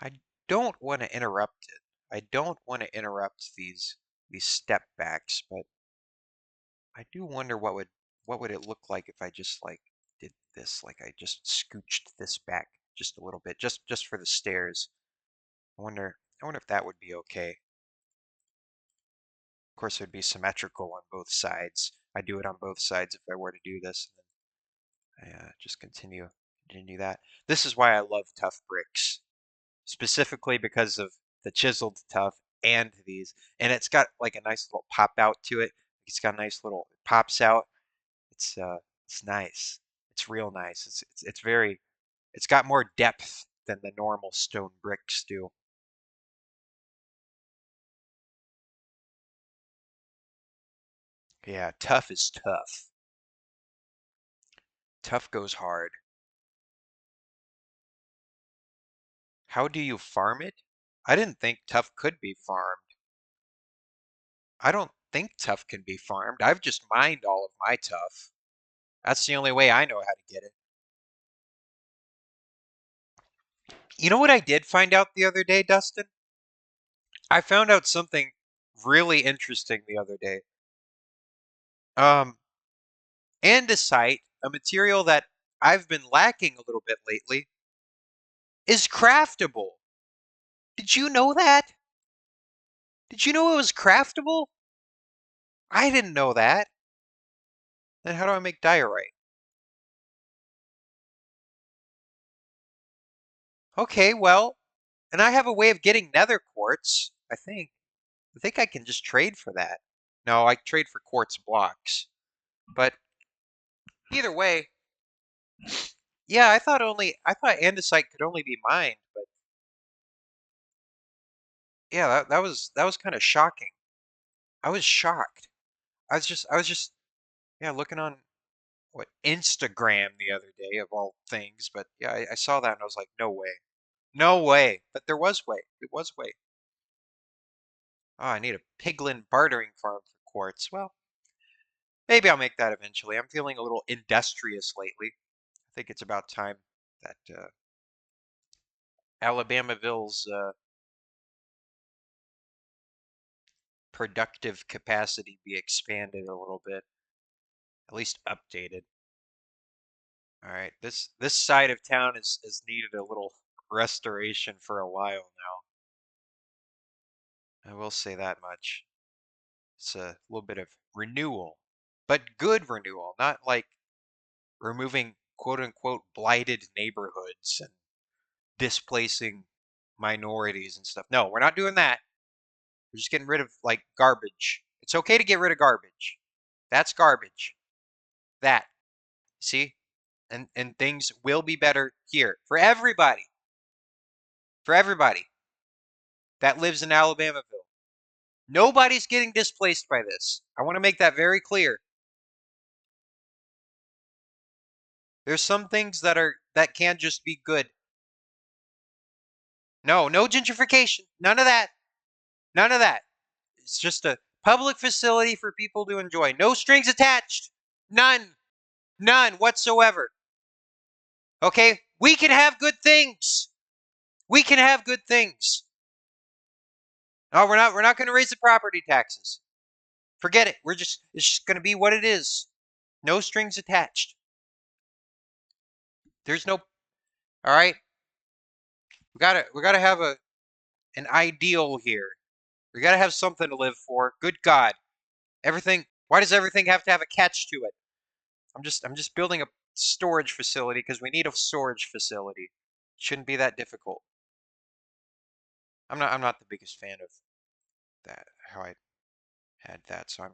I don't want to interrupt it. I don't want to interrupt these step backs, but I do wonder what would it look like if I just like did this, like I just scooched this back just a little bit, just for the stairs. I wonder if that would be okay. Of course, it would be symmetrical on both sides. I'd do it on both sides if I were to do this. And then I just continue that. This is why I love tough bricks, specifically because of the chiseled tough and these. And it's got like a nice little pop out to it. It's got a nice little, it pops out. It's nice. It's real nice. It's very, it's got more depth than the normal stone bricks do. Yeah, tough is tough. Tough goes hard. How do you farm it? I didn't think tough could be farmed. I don't think tough can be farmed. I've just mined all of my tough. That's the only way I know how to get it. You know what I did find out the other day, Dustin? I found out something really interesting the other day. Um, andesite, a material that I've been lacking a little bit lately, is craftable. Did you know that? Did you know it was craftable? I didn't know that. Then how do I make diorite? Okay, well, and I have a way of getting nether quartz, I think. I think I can just trade for that. No, I trade for quartz blocks. But either way, yeah, I thought andesite could only be mined, but yeah, that was kind of shocking. I was shocked. I was just yeah, looking on what Instagram the other day of all things, but yeah, I saw that and I was like, no way. No way. But there was way. It was way. Oh, I need a piglin bartering farm for quartz. Well, maybe I'll make that eventually. I'm feeling a little industrious lately. I think it's about time that Alabamaville's productive capacity be expanded a little bit. At least updated. All right, this side of town has needed a little restoration for a while now. I will say that much. It's a little bit of renewal, but good renewal, not like removing quote unquote blighted neighborhoods and displacing minorities and stuff. No, we're not doing that. We're just getting rid of like garbage. It's okay to get rid of garbage. That's garbage. That. See? And things will be better here for everybody. For everybody that lives in Alabamaville. Nobody's getting displaced by this. I want to make that very clear. There's some things that can just be good. No, no gentrification. None of that. None of that. It's just a public facility for people to enjoy. No strings attached. None. None whatsoever. Okay? We can have good things. We can have good things. No, we're not going to raise the property taxes. Forget it. It's just going to be what it is. No strings attached. There's no. All right? We got to have an ideal here. We got to have something to live for. Good God. Everything, why does everything have to have a catch to it? I'm just building a storage facility because we need a storage facility. Shouldn't be that difficult. I'm not the biggest fan of that, how I had that, so I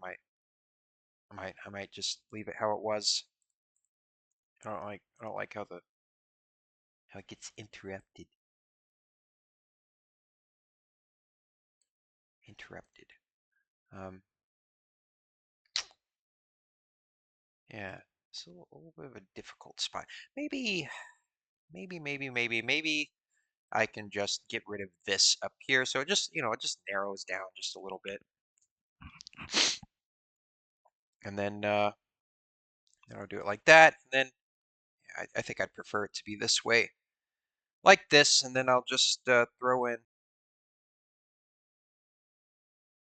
might just leave it how it was. I don't like how it gets interrupted. Interrupted. Um yeah, it's a little bit of a difficult spot. Maybe I can just get rid of this up here. So it just narrows down just a little bit. And then I'll do it like that. And then I think I'd prefer it to be this way, like this. And then I'll just throw in.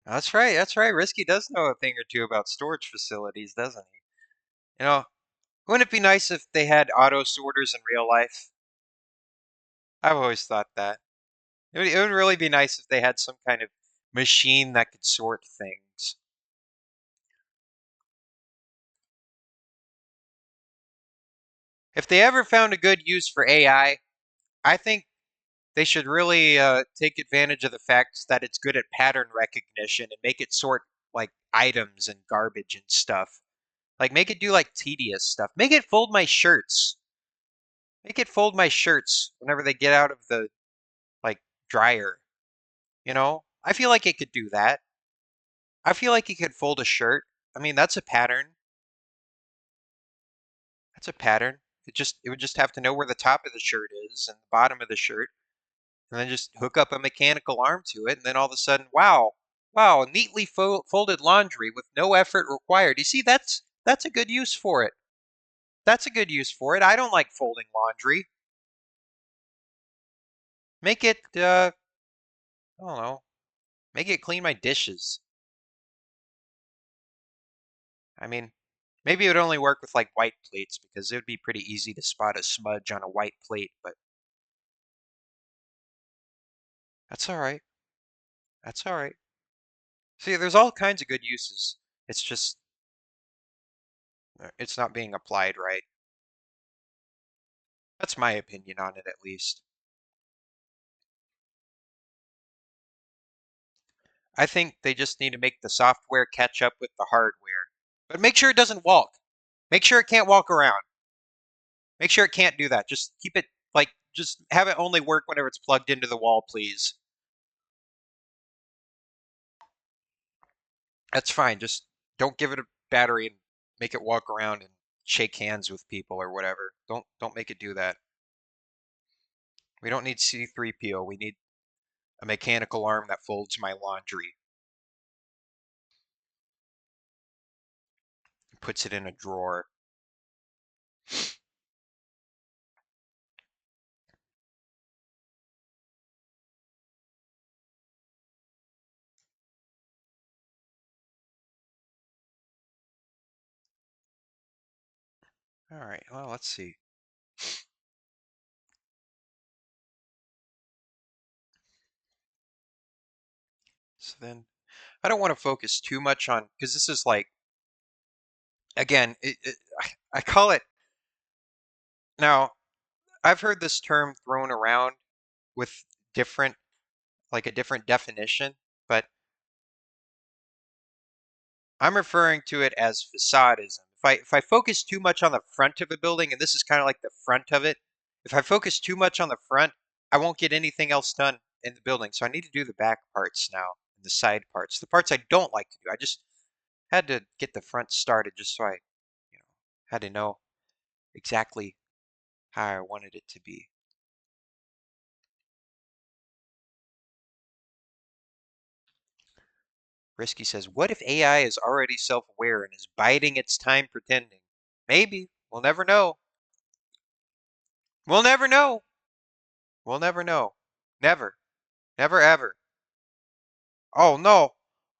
That's right. That's right. Risky does know a thing or two about storage facilities, doesn't he? Wouldn't it be nice if they had auto sorters in real life? I've always thought that. It would really be nice if they had some kind of machine that could sort things. If they ever found a good use for I think they should really take advantage of the fact that it's good at pattern recognition and make it sort like items and garbage and stuff. Like make it do like tedious stuff. Make it fold my shirts. Make it fold my shirts whenever they get out of the like dryer. I feel like it could do that. I feel like it could fold a shirt. I mean, that's a pattern. That's a pattern. It would just have to know where the top of the shirt is and the bottom of the shirt, and then just hook up a mechanical arm to it, and then all of a sudden, wow, wow, neatly folded laundry with no effort required. You see, that's a good use for it. That's a good use for it. I don't like folding laundry. Make it, I don't know, make it clean my dishes. I mean, maybe it would only work with like white plates because it would be pretty easy to spot a smudge on a white plate, but that's all right. That's all right. See, there's all kinds of good uses. It's just, it's not being applied right. That's my opinion on it, at least. I think they just need to make the software catch up with the hardware. But make sure it doesn't walk. Make sure it can't walk around. Make sure it can't do that. Just keep it, just have it only work whenever it's plugged into the wall, please. That's fine. Just don't give it a battery and make it walk around and shake hands with people or whatever. Don't make it do that. We don't need C3PO. We need a mechanical arm that folds my laundry. Puts it in a drawer. All right. Well, let's see. So then I don't want to focus too much on because this is like again, I call it now. I've heard this term thrown around with different like a different definition, but I'm referring to it as facadism. If I focus too much on the front of a building, and this is kind of like the front of it, if I focus too much on the front, I won't get anything else done in the building. So I need to do the back parts now, the side parts, the parts I don't like to do. I just had to get the front started just so you know, had to know exactly how I wanted it to be. Risky says, "What if AI is already self-aware and is biding its time pretending? Maybe. We'll never know. We'll never know. We'll never know. Never. Never ever. Oh no.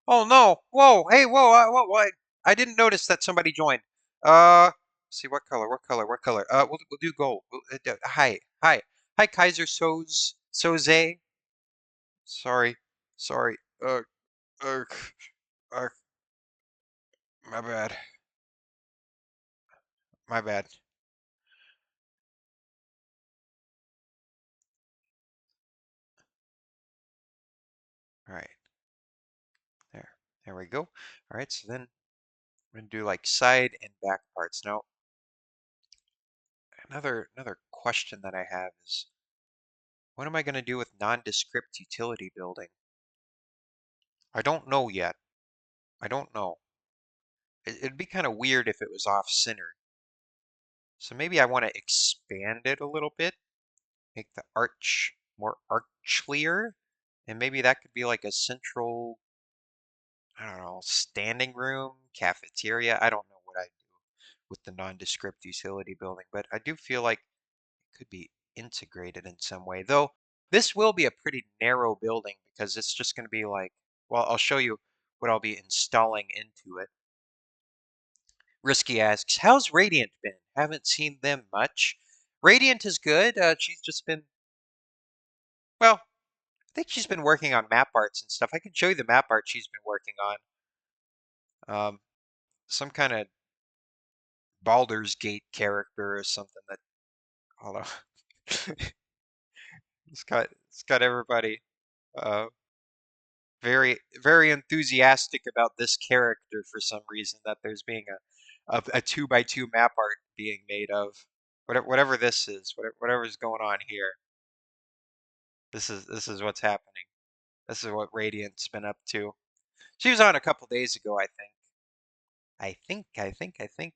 Oh no. Whoa. Hey, whoa. Whoa. I didn't notice that somebody joined. See what color? What color? What color? We'll do gold. Hi. Hi. Hi, Kaiser Soze. Sorry. Sorry. Uh, uh, my bad. My bad. All right. There. There we go. All right. So then we're gonna do like side and back parts. Now, another question that I have is, what am I gonna do with nondescript utility building? I don't know yet. I don't know. It'd be kind of weird if it was off-centered. So maybe I want to expand it a little bit, make the arch more archlier, and maybe that could be like a central, I don't know, standing room, cafeteria. I don't know what I do with the nondescript utility building, but I do feel like it could be integrated in some way. Though this will be a pretty narrow building because it's just going to be like, well, I'll show you what I'll be installing into it. Risky asks, "How's Radiant been? Haven't seen them much." Radiant is good. She's just been, well, I think she's been working on map arts and stuff. I can show you the map art she's been working on. Some kind of Baldur's Gate character or something that, hold on. It's got everybody uh, very enthusiastic about this character for some reason that there's being a 2x2 map art being made of whatever this is, whatever's going on here. This is what's happening. This is what Radiant's been up to. She was on a couple days ago, I think. I think.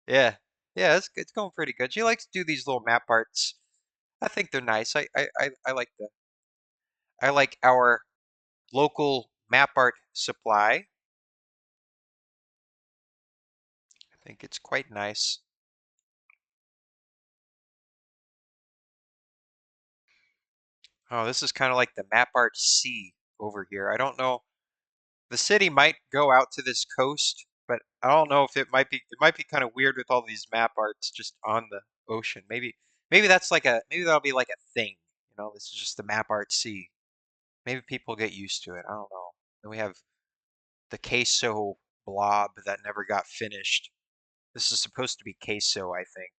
Yeah, yeah, it's going pretty good. She likes to do these little map arts. I think they're nice. I like I like our local map art supply. I think it's quite nice. Oh, this is kind of like the map art sea over here. I don't know. The city might go out to this coast, but I don't know if it might be kind of weird with all these map arts just on the ocean. Maybe maybe that'll be like a thing. This is just the map art sea. Maybe people get used to it. I don't know. Then we have the queso blob that never got finished. This is supposed to be queso, I think,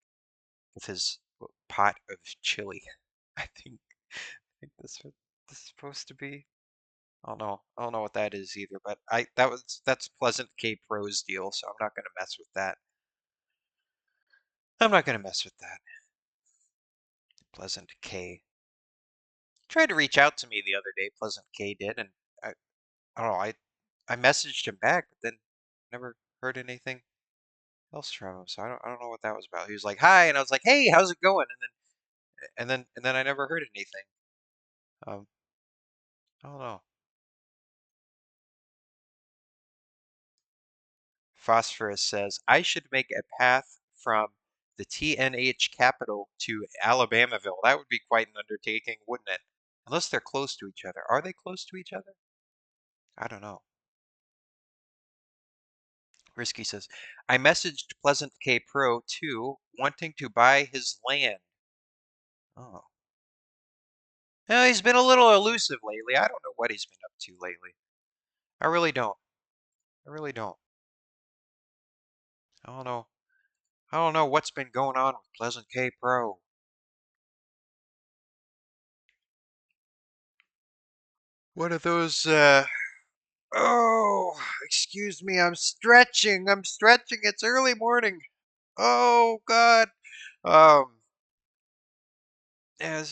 with his pot of chili. I think this is supposed to be. I don't know. I don't know what that is either, but that's Pleasant K Pro's deal, so I'm not gonna mess with that. I'm not gonna mess with that. Pleasant K tried to reach out to me the other day. Pleasant K did, and I don't know. I messaged him back, but then never heard anything else from him. So I don't know what that was about. He was like, "Hi," and I was like, "Hey, how's it going?" And then I never heard anything. Um, I don't know. Phosphorus says, "I should make a path from the TNH capital to Alabamaville. That would be quite an undertaking, wouldn't it? Unless they're close to each other. Are they close to each other? I don't know. Risky says, I messaged Pleasant K Pro too, wanting to buy his land. Oh. No, he's been a little elusive lately. I don't know what he's been up to lately. I really don't. I really don't. I don't know. I don't know what's been going on with Pleasant K Pro. One of those, oh, excuse me, I'm stretching. I'm stretching. It's early morning. Oh, God. Um, yeah,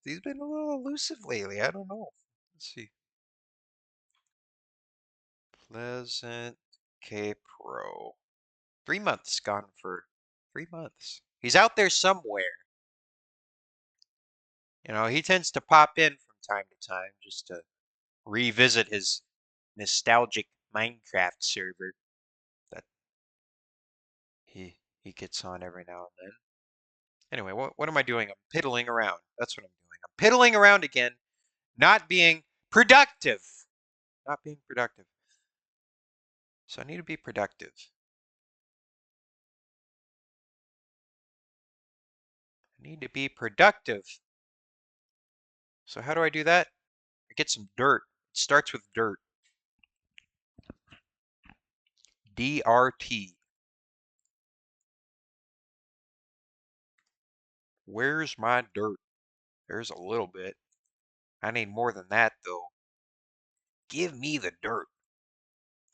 he's been a little elusive lately. I don't know. Let's see. Pleasant K Pro. 3 months gone for 3 months. He's out there somewhere. You know, he tends to pop in from time to time just to revisit his nostalgic Minecraft server that he gets on every now and then. Anyway, what am I doing? I'm piddling around. That's what I'm doing. I'm piddling around again, not being productive. Not being productive. So I need to be productive. I need to be productive. So how do I do that? I get some dirt. It starts with dirt. DRT. Where's my dirt? There's a little bit. I need more than that, though. Give me the dirt.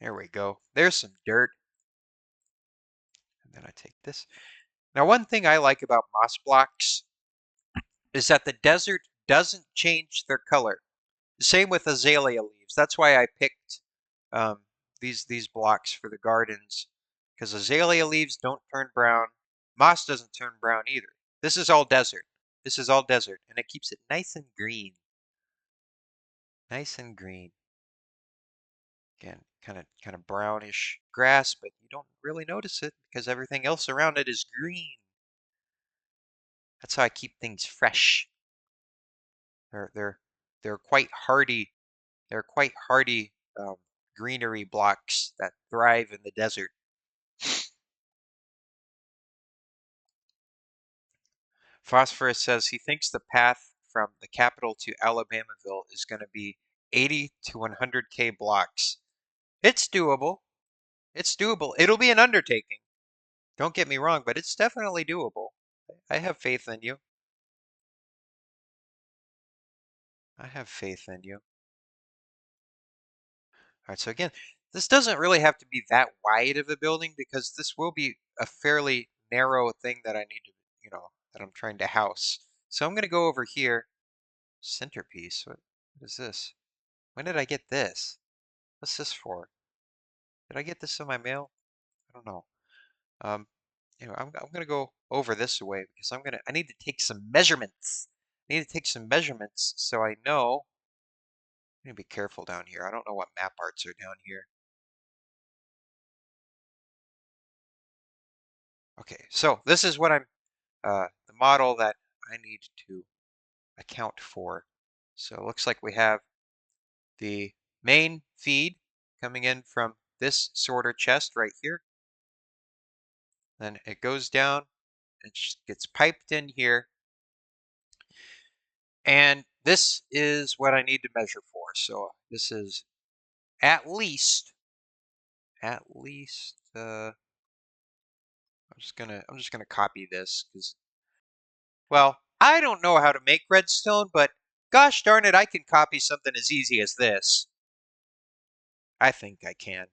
There we go. There's some dirt. And then I take this. Now, one thing I like about moss blocks is that the desert doesn't change their color. Same with azalea leaves. That's why I picked um, these blocks for the gardens, because azalea leaves don't turn brown. Moss doesn't turn brown either. This is all desert. This is all desert, and it keeps it nice and green. Nice and green. Again, kind of brownish grass, but you don't really notice it because everything else around it is green. That's how I keep things fresh. They're they're they're quite hardy. They're quite hardy greenery blocks that thrive in the desert. Phosphorus says he thinks the path from the capital to Alabamaville is going to be 80 to 100K blocks. It's doable. It's doable. It'll be an undertaking. Don't get me wrong, but it's definitely doable. I have faith in you. I have faith in you. All right, so again, this doesn't really have to be that wide of a building because this will be a fairly narrow thing that I need to, that I'm trying to house. So I'm going to go over here. Centerpiece. What is this? When did I get this? What's this for? Did I get this in my mail? I don't know. Um, I'm gonna go over this way because I need to take some measurements. I need to take some measurements so I know. I need to be careful down here. I don't know what map arts are down here. Okay, so this is what I'm the model that I need to account for. So it looks like we have the main feed coming in from this sorter chest right here. Then it goes down and gets piped in here. And this is what I need to measure for. So this is at least, I'm just gonna copy this because, well, I don't know how to make redstone, but gosh darn it, I can copy something as easy as this. I think I can.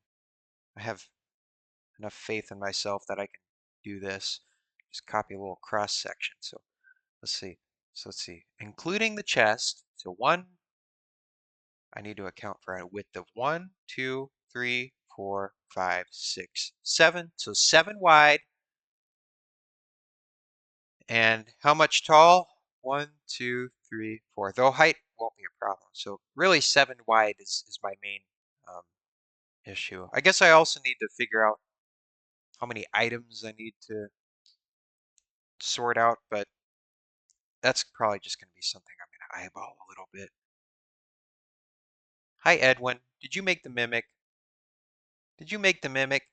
I have enough faith in myself that I can do this. Just copy a little cross section. So let's see. Including the chest. So I need to account for a width of 1, 2, 3, 4, 5, 6, 7. So 7 wide. And how much tall? 1, 2, 3, 4. Though height won't be a problem. So really 7 wide is my main um, issue. I guess I also need to figure out how many items I need to sort out, but that's probably just going to be something I'm going to eyeball a little bit. Hi, Edwin. Did you make the mimic? Did you make the mimic?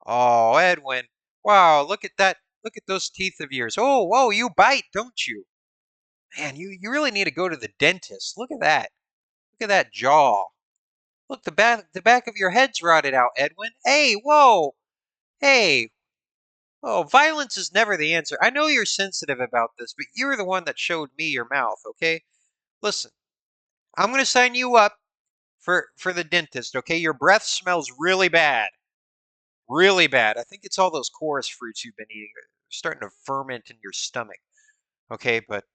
Oh, Edwin. Wow, look at that. Look at those teeth of yours. Oh, whoa, you bite, don't you? Man, you really need to go to the dentist. Look at that. Look at that jaw. Look, the back of your head's rotted out, Edwin. Hey, whoa. Hey. Oh, violence is never the answer. I know you're sensitive about this, but you're the one that showed me your mouth, okay? Listen, I'm going to sign you up for the dentist, okay? Your breath smells really bad. Really bad. I think it's all those chorus fruits you've been eating. They're starting to ferment in your stomach. Okay, but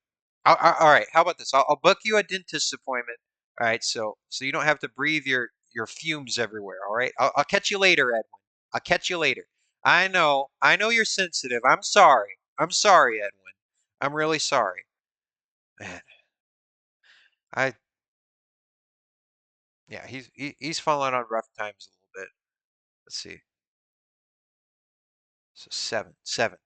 all right. How about this? I'll book you a dentist appointment. All right, so you don't have to breathe your fumes everywhere. All right. I'll catch you later, Edwin. I'll catch you later. I know you're sensitive. I'm sorry. I'm sorry, Edwin. I'm really sorry. Man, I yeah, he's fallen on rough times a little bit. Let's see. So seven.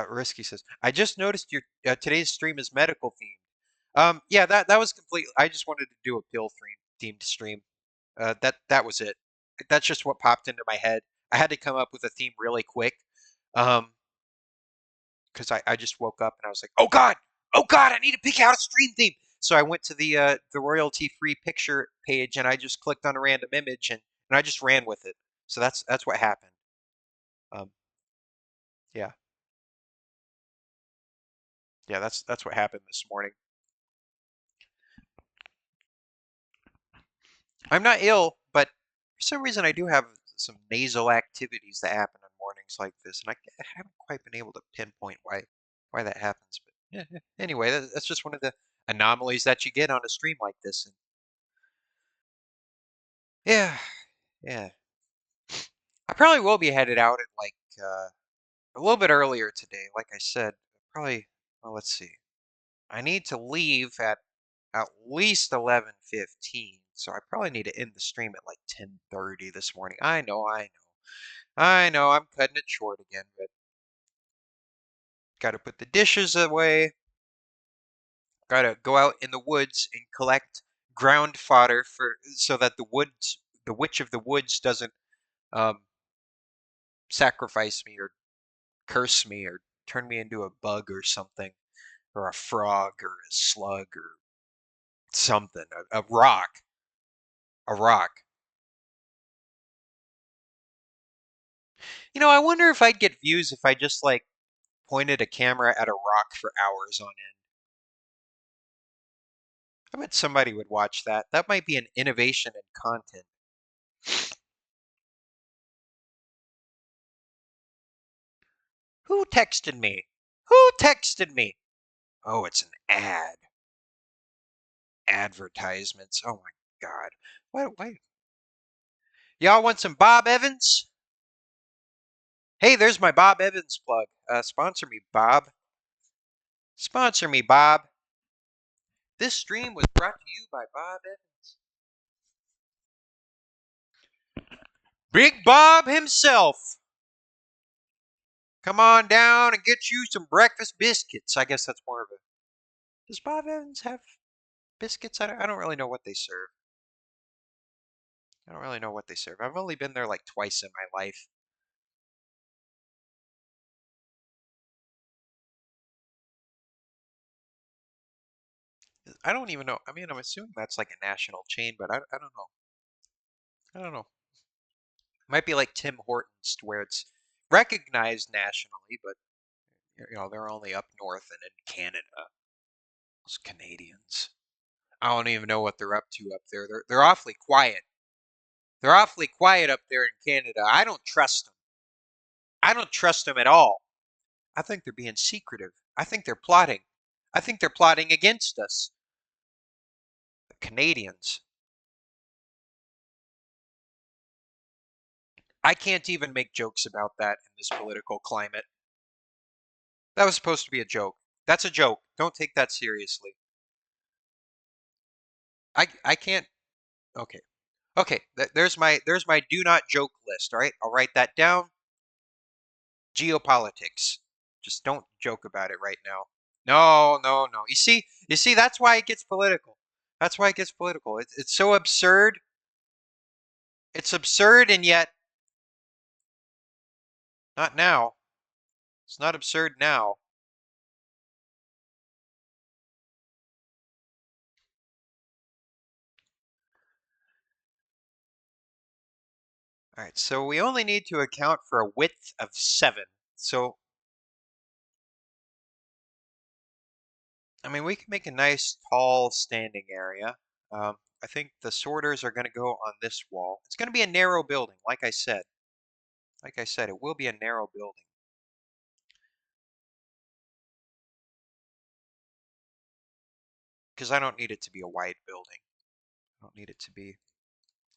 Risky says, I just noticed your today's stream is medical themed. Yeah, that was complete. I just wanted to do a pill themed stream. That was it. That's just what popped into my head. I had to come up with a theme really quick. Um, because I just woke up and I was like, oh God, I need to pick out a stream theme. So I went to the royalty free picture page and I just clicked on a random image and I just ran with it. So that's what happened. Um, yeah, yeah, that's what happened this morning. I'm not ill, but for some reason I do have some nasal activities that happen on mornings like this, and I haven't quite been able to pinpoint why that happens. But anyway, that's just one of the anomalies that you get on a stream like this. And yeah, yeah, I probably will be headed out at like a little bit earlier today. Like I said, probably. Well, let's see. I need to leave at least 11:15, so I probably need to end the stream at like 10:30 this morning. I know, I'm cutting it short again, but got to put the dishes away. Got to go out in the woods and collect ground fodder for so that the witch of the woods doesn't um, sacrifice me or curse me or turn me into a bug or something, or a frog or a slug or something, a rock, a rock. I wonder if I'd get views if I just like pointed a camera at a rock for hours on end. I bet somebody would watch that. That might be an innovation in content. Who texted me? Who texted me? Oh, it's an ad. Advertisements. Oh my God. Why? Y'all want some Bob Evans? Hey, there's my Bob Evans plug. Sponsor me, Bob. Sponsor me, Bob. This stream was brought to you by Bob Evans. Big Bob himself. Come on down and get you some breakfast biscuits. I guess that's more of a. Does Bob Evans have biscuits? I don't really know what they serve. I don't really know what they serve. I've only been there like twice in my life. I don't even know. I mean, I'm assuming that's like a national chain, but I don't know. I don't know. Might be like Tim Hortons, where it's recognized nationally, but they're only up north and in Canada. Those Canadians. I don't even know what they're up to up there. They're awfully quiet. They're awfully quiet up there in Canada. I don't trust them. I don't trust them at all. I think they're being secretive. I think they're plotting. I think they're plotting against us. The Canadians. I can't even make jokes about that in this political climate. That was supposed to be a joke. That's a joke. Don't take that seriously. I can't. Okay. Okay. There's my do not joke list. All right. I'll write that down. Geopolitics. Just don't joke about it right now. No, no, no. You see, that's why it gets political. That's why it gets political. It's so absurd. It's absurd, and yet not now. It's not absurd now. All right, so we only need to account for a width of 7. So, I mean, we can make a nice tall standing area. I think the sorters are going to go on this wall. It's going to be a narrow building, like I said. Like I said, it will be a narrow building. Because I don't need it to be a wide building. I don't need it to be.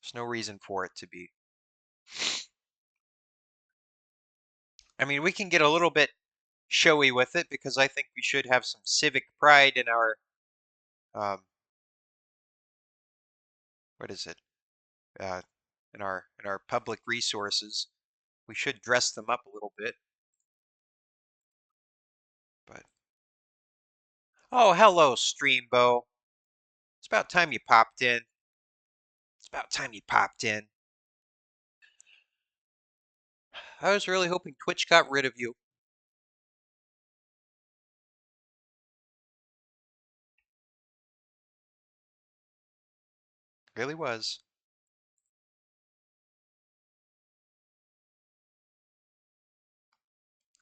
There's no reason for it to be. I mean, we can get a little bit showy with it because I think we should have some civic pride in our, um, what is it? Uh, in our public resources. We should dress them up a little bit. But oh, hello, Streambo. It's about time you popped in. It's about time you popped in. I was really hoping Twitch got rid of you. Really was.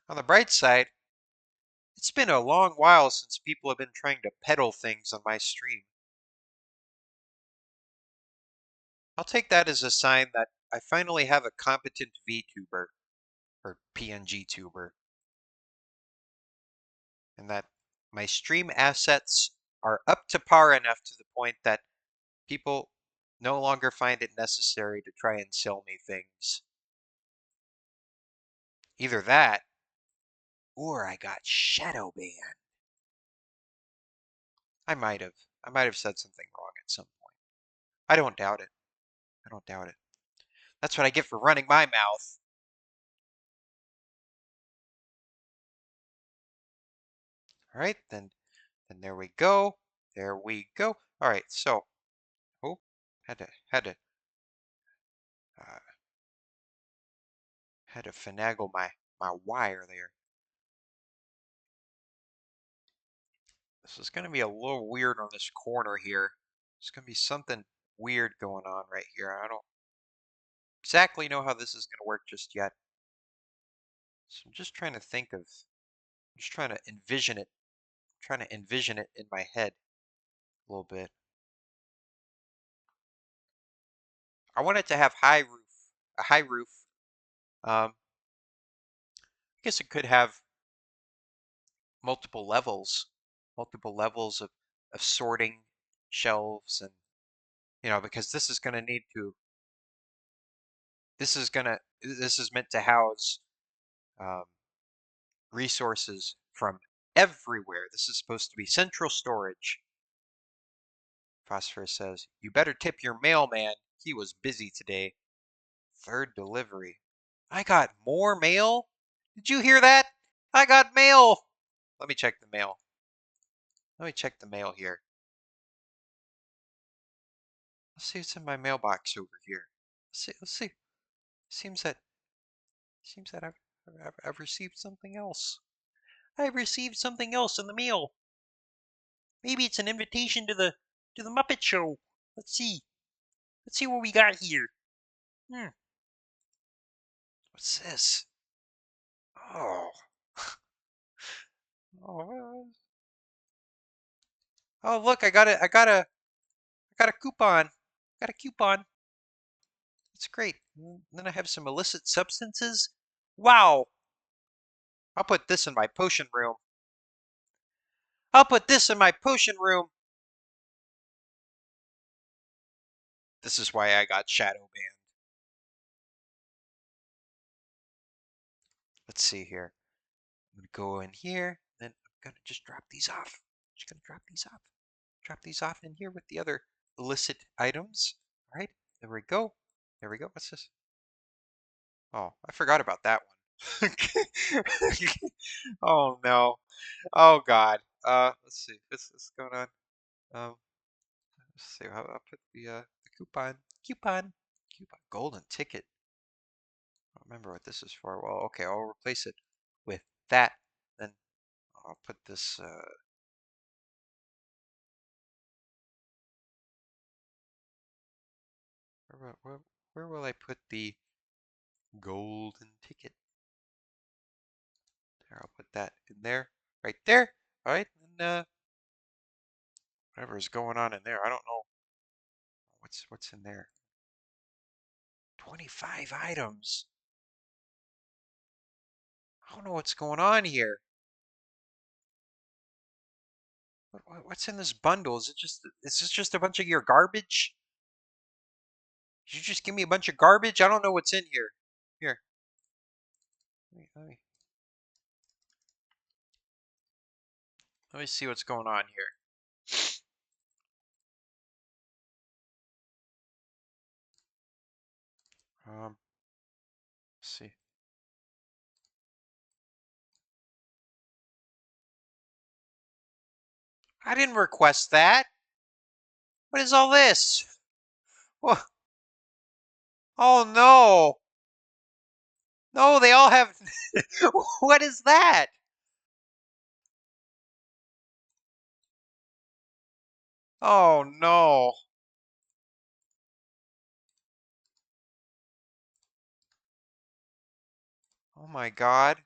On the bright side, it's been a long while since people have been trying to peddle things on my stream. I'll take that as a sign that I finally have a competent VTuber or PNG tuber, and that my stream assets are up to par enough to the point that people no longer find it necessary to try and sell me things. Either that, or I got shadow banned. I might have. I might have said something wrong at some point. I don't doubt it. I don't doubt it. That's what I get for running my mouth. All right, then there we go. There we go. All right, so oh, uh, had to finagle my wire there. This is going to be a little weird on this corner here. There's going to be something weird going on right here. I don't exactly know how this is going to work just yet. So I'm just trying to think of, just trying to envision it, trying to envision it in my head a little bit. I want it to have a high roof. I guess it could have multiple levels, multiple levels of sorting shelves and, because this is going to need to, this is meant to house um, resources from everywhere. This is supposed to be central storage. Phosphorus says, you better tip your mailman. He was busy today. Third delivery. I got more mail? Did you hear that? I got mail. Let me check the mail. Let me check the mail here. Let's see what's in my mailbox over here. Let's see. Seems that I've received something else. I've received something else in the mail. Maybe it's an invitation to the Muppet Show. Let's see. Let's see what we got here. Hmm. What's this? Oh. Oh. Oh, look, I got a coupon. Got a coupon. That's great. And then I have some illicit substances. Wow. I'll put this in my potion room. I'll put this in my potion room. This is why I got shadow banned. Let's see here. I'm gonna go in here, then I'm gonna just drop these off. Just gonna drop these off. Drop these off in here with the other illicit items. All right, there we go. There we go. What's this? Oh, I forgot about that one. Oh no. Oh God. Let's see. What's going on? Let's see. I'll put the coupon. Coupon. Coupon. Golden ticket. I don't remember what this is for. Well, okay, I'll replace it with that. Then I'll put this. Where will I put the golden ticket? There, I'll put that in there, right there. All right, and whatever is going on in there, I don't know what's in there. 25 items. I don't know what's going on here. What's in this bundle? Is this just a bunch of your garbage? Did you just give me a bunch of garbage? I don't know what's in here. Here. Let me see what's going on here. Let's see. I didn't request that. What is all this? Oh, oh no. No, they all have. What is that? Oh no. Oh my God.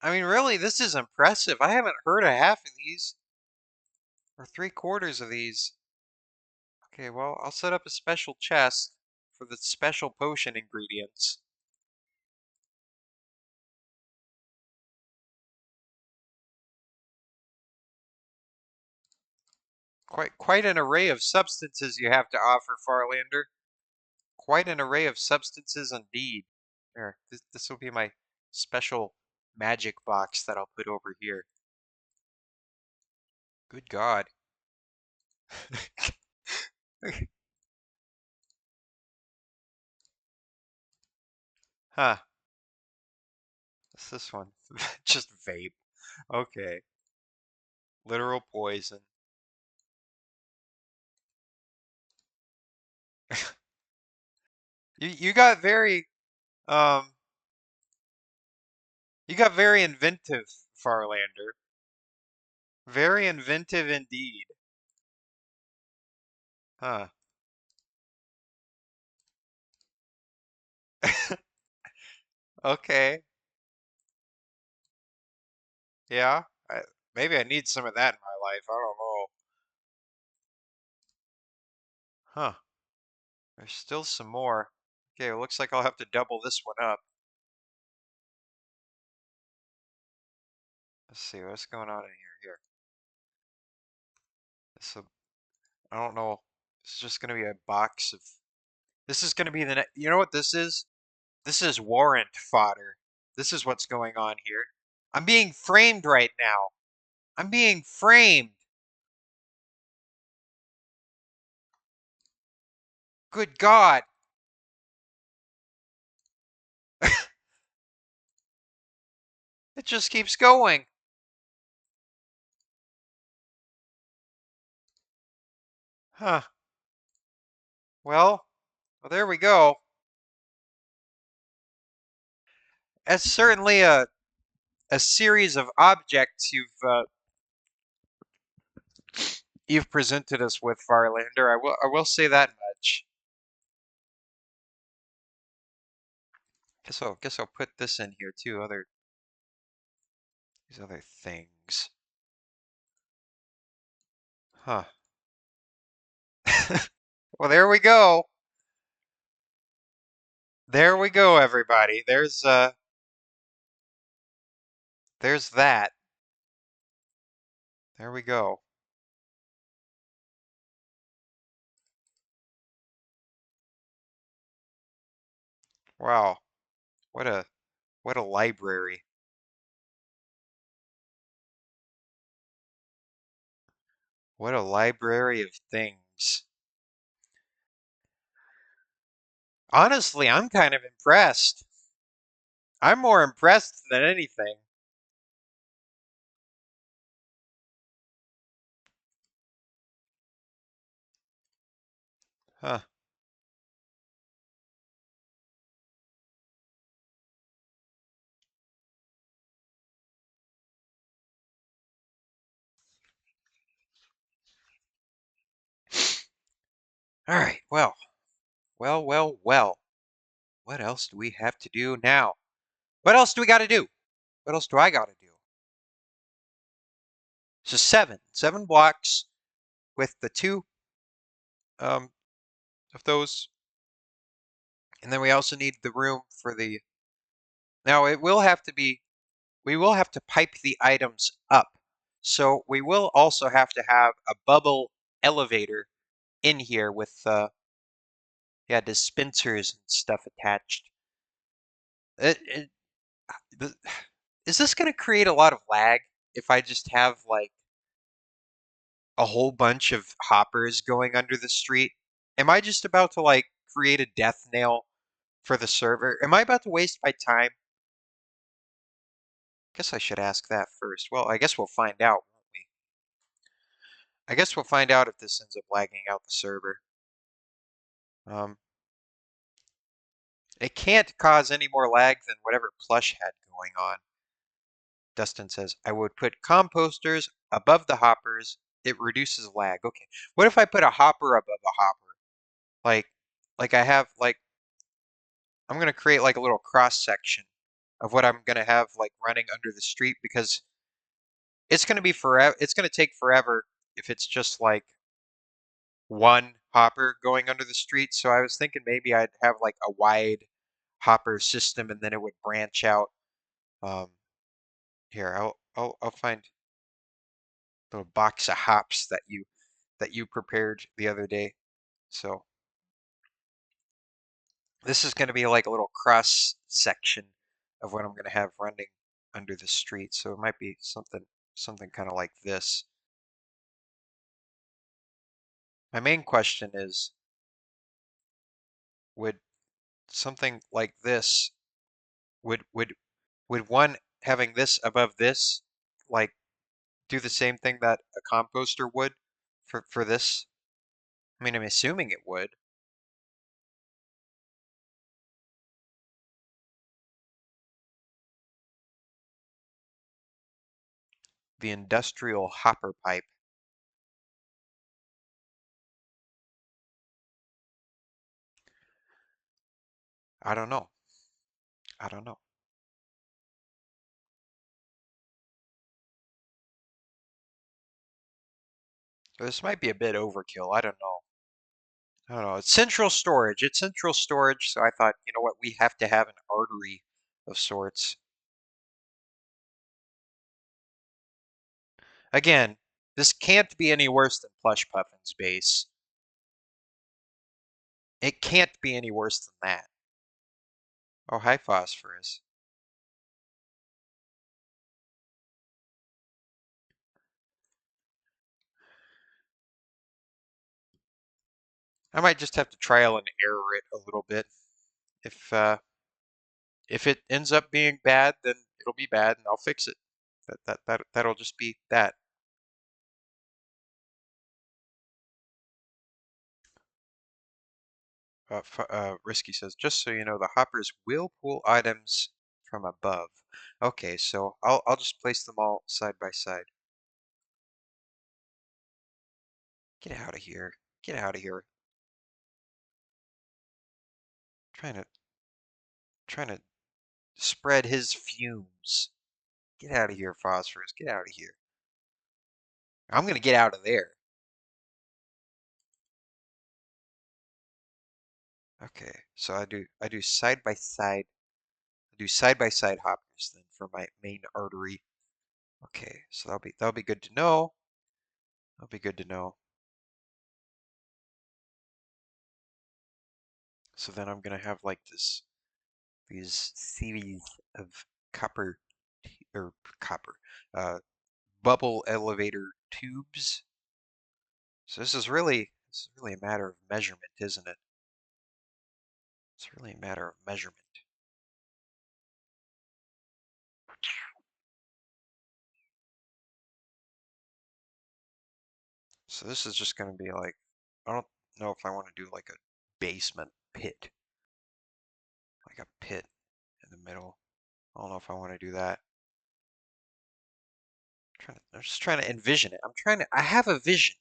I mean, really, this is impressive. I haven't heard of half of these or 3/4 of these. Okay, well, I'll set up a special chest for the special potion ingredients. Quite an array of substances you have to offer, Farlander. Quite an array of substances indeed. Here, this will be my special magic box that I'll put over here. Good God. Huh. What's this one? Just vape. Okay. Literal poison. You got very um you got very inventive, Farlander. Very inventive indeed. Huh. Okay. Yeah. Maybe I need some of that in my life. I don't know. Huh. There's still some more. Okay, it looks like I'll have to double this one up. Let's see what's going on in here. Here. This I don't know. It's just gonna be a box of. This is gonna be the. You know what this is? This is warrant fodder. This is what's going on here. I'm being framed right now. I'm being framed. Good God. It just keeps going. Huh. Well, there we go. That's certainly a series of objects you've presented us with, Farlander. I will say that much. Guess I'll put this in here too. These other things. Huh. Well, there we go. There we go, everybody. There's that. There we go. Wow. What a what a library. What a library of things. Honestly, I'm kind of impressed. I'm more impressed than anything. Huh. All right. Well. What else do we have to do now? What else do we got to do? What else do I got to do? So seven blocks with the two um of those, and then we also need the room for the. Now it will have to be. We will have to pipe the items up, so we will also have to have a bubble elevator in here with yeah, dispensers and stuff attached. It, the, is this going to create a lot of lag if I just have like a whole bunch of hoppers going under the street? Am I just about to like create a death nail for the server? Am I about to waste my time? Guess I should ask that first. Well, I guess we'll find out, won't we? I guess we'll find out if this ends up lagging out the server. Um, it can't cause any more lag than whatever Plush had going on. Dustin says, I would put composters above the hoppers. It reduces lag. Okay. What if I put a hopper above a hopper? Like, like I have, like, I'm going to create like a little cross section of what I'm going to have like running under the street because it's going to be forever. It's going to take forever if it's just like one hopper going under the street. So I was thinking maybe I'd have like a wide hopper system and then it would branch out. Um, here, I'll find a little box of hops that you prepared the other day. So this is going to be like a little cross section of what I'm going to have running under the street. So it might be something kind of like this. My main question is, would something like this would would would one having this above this like do the same thing that a composter would for this? I mean, I'm assuming it would. The industrial hopper pipe. I don't know. I don't know. So this might be a bit overkill. I don't know. I don't know. It's central storage. It's central storage. So I thought, you know what, we have to have an artery of sorts. Again, this can't be any worse than Plush Puffin's base. It can't be any worse than that. Oh, hi, Phosphorus. I might just have to trial and error it a little bit. If uh, if it ends up being bad, then it'll be bad, and I'll fix it. That'll just be that. Risky says, just so you know, the hoppers will pull items from above. Okay, so I'll just place them all side by side. Get out of here. Get out of here. Trying to trying to spread his fumes. Get out of here, Phosphorus. Get out of here. I'm gonna get out of there. Okay, so I do side by side hoppers then for my main artery. Okay, so that'll be good to know. That'll be good to know. So then I'm gonna have like these series of copper or copper uh, bubble elevator tubes. So this is really a matter of measurement, isn't it? It's really a matter of measurement. So this is just gonna be like I don't know if I want to do like a basement pit, like a pit in the middle. I don't know if I want to do that. I'm just trying to envision it. I have a vision.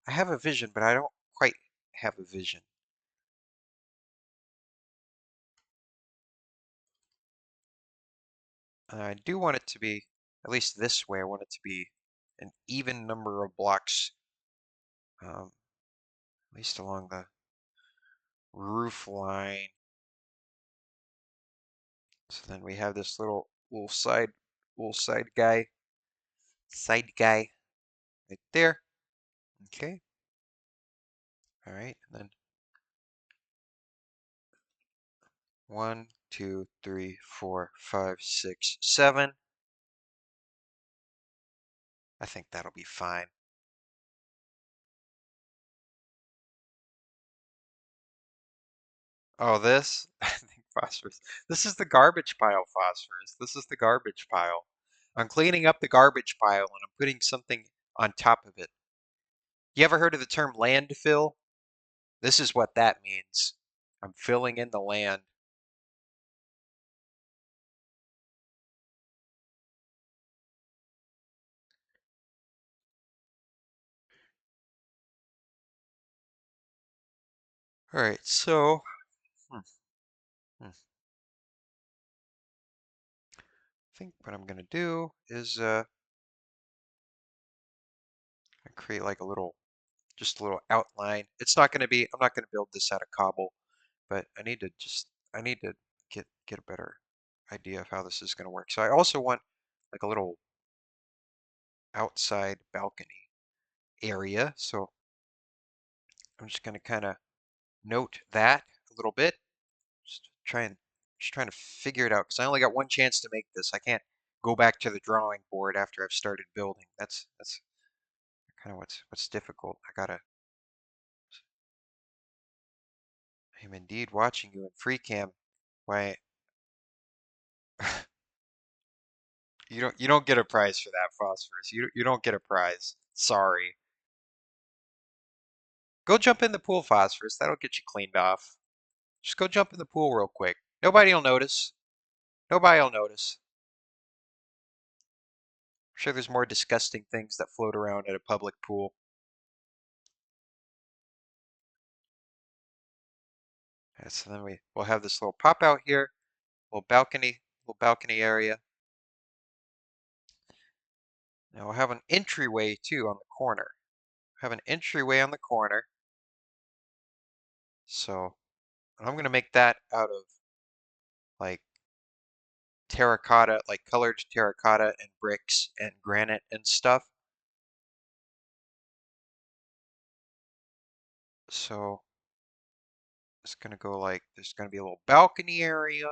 I have a vision, but I don't quite have a vision. I do want it to be, at least this way, I want it to be an even number of blocks, at least along the roof line. So then we have this little side side guy right there. Okay. All right, and then 1, 2, 3, 4, 5, 6, 7. I think that'll be fine. Oh, this? I think phosphorus. This is the garbage pile, phosphorus. This is the garbage pile. I'm cleaning up the garbage pile and I'm putting something on top of it. You ever heard of the term landfill? This is what that means. I'm filling in the land. All right, so hmm, hmm. I think what I'm gonna do is create like just a little outline. I'm not gonna build this out of cobble, but I need to get a better idea of how this is gonna work. So I also want like a little outside balcony area. So I'm just gonna kind of note that a little bit. Just try and just trying to figure it out because I only got one chance to make this. I can't go back to the drawing board after I've started building. That's kind of what's difficult. I'm indeed watching you in free cam. Why you don't get a prize for that, phosphorus. You don't get a prize. Sorry. Go jump in the pool, phosphorus. That'll get you cleaned off. Just go jump in the pool real quick. Nobody'll notice. Nobody'll notice. I'm sure there's more disgusting things that float around at a public pool. Okay, so then we'll have this little pop out here, little balcony area. Now we'll have an entryway too on the corner. Have an entryway on the corner. So I'm gonna make that out of like terracotta, like colored terracotta and bricks and granite and stuff. So it's gonna go like there's gonna be a little balcony area.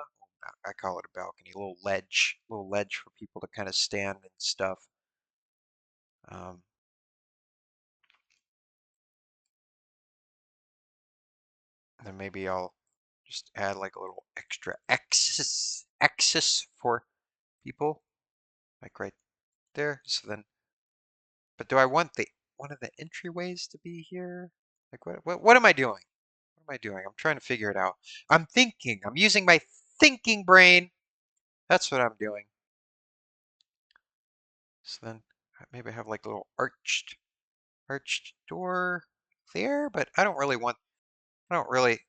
I call it a balcony, a little ledge for people to kind of stand and stuff. Um, then maybe I'll just add like a little extra axis for people, like right there. So then, but do I want one of the entryways to be here? Like what am I doing? What am I doing? I'm trying to figure it out. I'm thinking. I'm using my thinking brain. That's what I'm doing. So then maybe I have like a little arched door there, but I don't really wanna really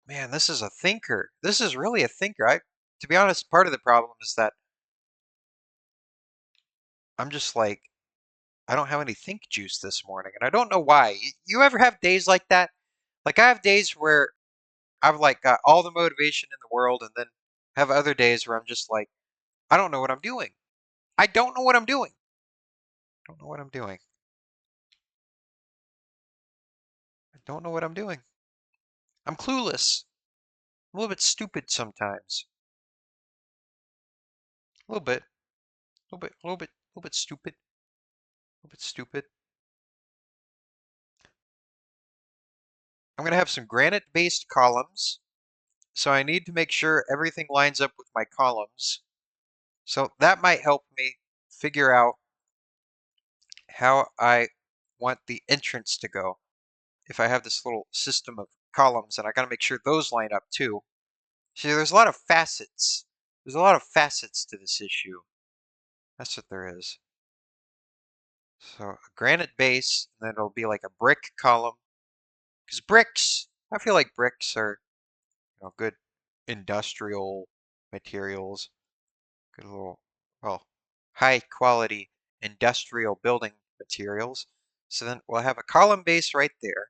man, this is a thinker. This is really a thinker. To be honest, part of the problem is that I'm just like I don't have any think juice this morning, and I don't know why. You ever have days like that? Like I have days where I've like got all the motivation in the world, and then have other days where I'm just like, I don't know what I'm doing. I don't know what I'm doing. I don't know what I'm doing. I don't know what I'm doing. I'm clueless. I'm a little bit stupid sometimes. A little bit, a little bit stupid, a little bit stupid. I'm gonna have some granite-based columns, so I need to make sure everything lines up with my columns. So that might help me figure out how I want the entrance to go. If I have this little system of columns, and I got to make sure those line up too. See, there's a lot of facets. There's a lot of facets to this issue. That's what there is. So a granite base, and then it'll be like a brick column. Because bricks, I feel like bricks are, good industrial materials. Good little, well, high quality industrial building materials. So then we'll have a column base right there.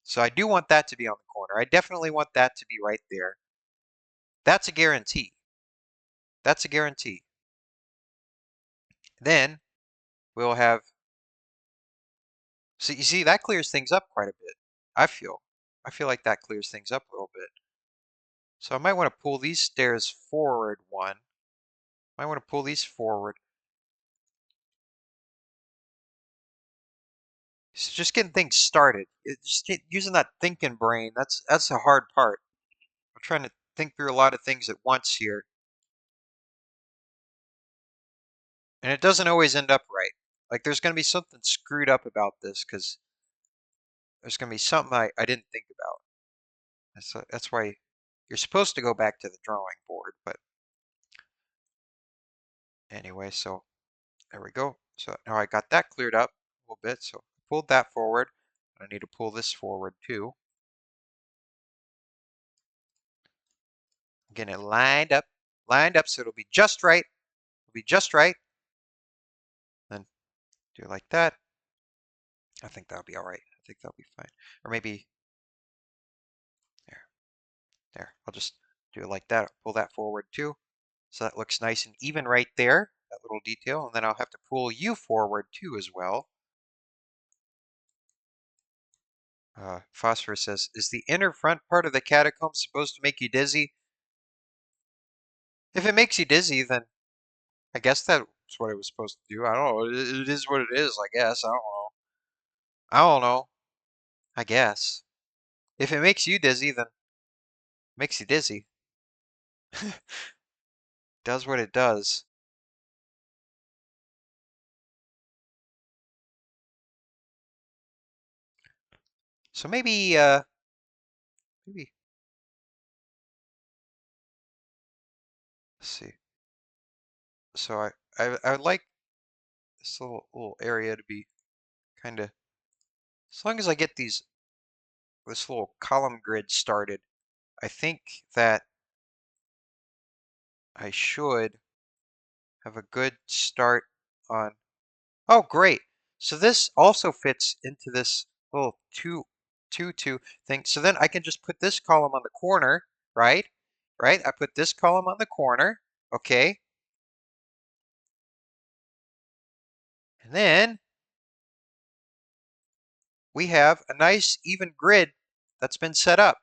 So I do want that to be on the corner. I definitely want that to be right there. That's a guarantee. That's a guarantee. Then we'll have, so you see, that clears things up quite a bit. I feel. I feel like that clears things up a little bit. So I might want to pull these stairs forward one. Might want to pull these forward. So just getting things started. Using that thinking brain. That's the hard part. I'm trying to think through a lot of things at once here. And it doesn't always end up right. Like there's going to be something screwed up about this because there's going to be something I didn't think about. That's why you're supposed to go back to the drawing board. But anyway, so there we go. So now I got that cleared up a little bit. So I pulled that forward. I need to pull this forward too. Getting it lined up so it'll be just right. It'll be just right. Then do it like that. I think that'll be all right. I think that'll be fine. Or maybe there. I'll just do it like that. Pull that forward too. So that looks nice and even right there, that little detail. And then I'll have to pull you forward too as well. Phosphorus says, is the inner front part of the catacomb supposed to make you dizzy? If it makes you dizzy, then I guess that's what it was supposed to do. I don't know. It is what it is, I guess. I don't know. I don't know. I guess. If it makes you dizzy, then it makes you dizzy. Does what it does. So maybe, maybe, let's see. So I would like this little area to be kind of, as long as I get this little column grid started, I think that I should have a good start on, oh great. So this also fits into this little two thing. So then I can just put this column on the corner, right? Right? I put this column on the corner, okay? And then we have a nice even grid that's been set up.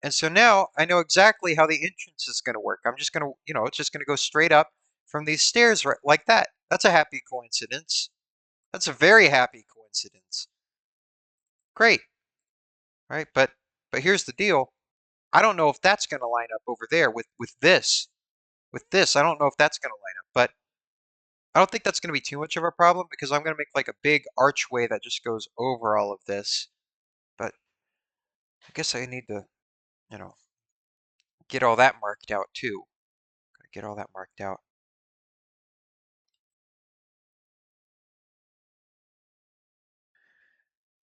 And so now I know exactly how the entrance is going to work. I'm just going to, it's just going to go straight up from these stairs right like that. That's a happy coincidence. That's a very happy coincidence. Great, right? But here's the deal. I don't know if that's going to line up over there with this. With this, I don't know if that's going to line up, but I don't think that's going to be too much of a problem because I'm going to make like a big archway that just goes over all of this. But I guess I need to, you know, get all that marked out too. Gotta get all that marked out.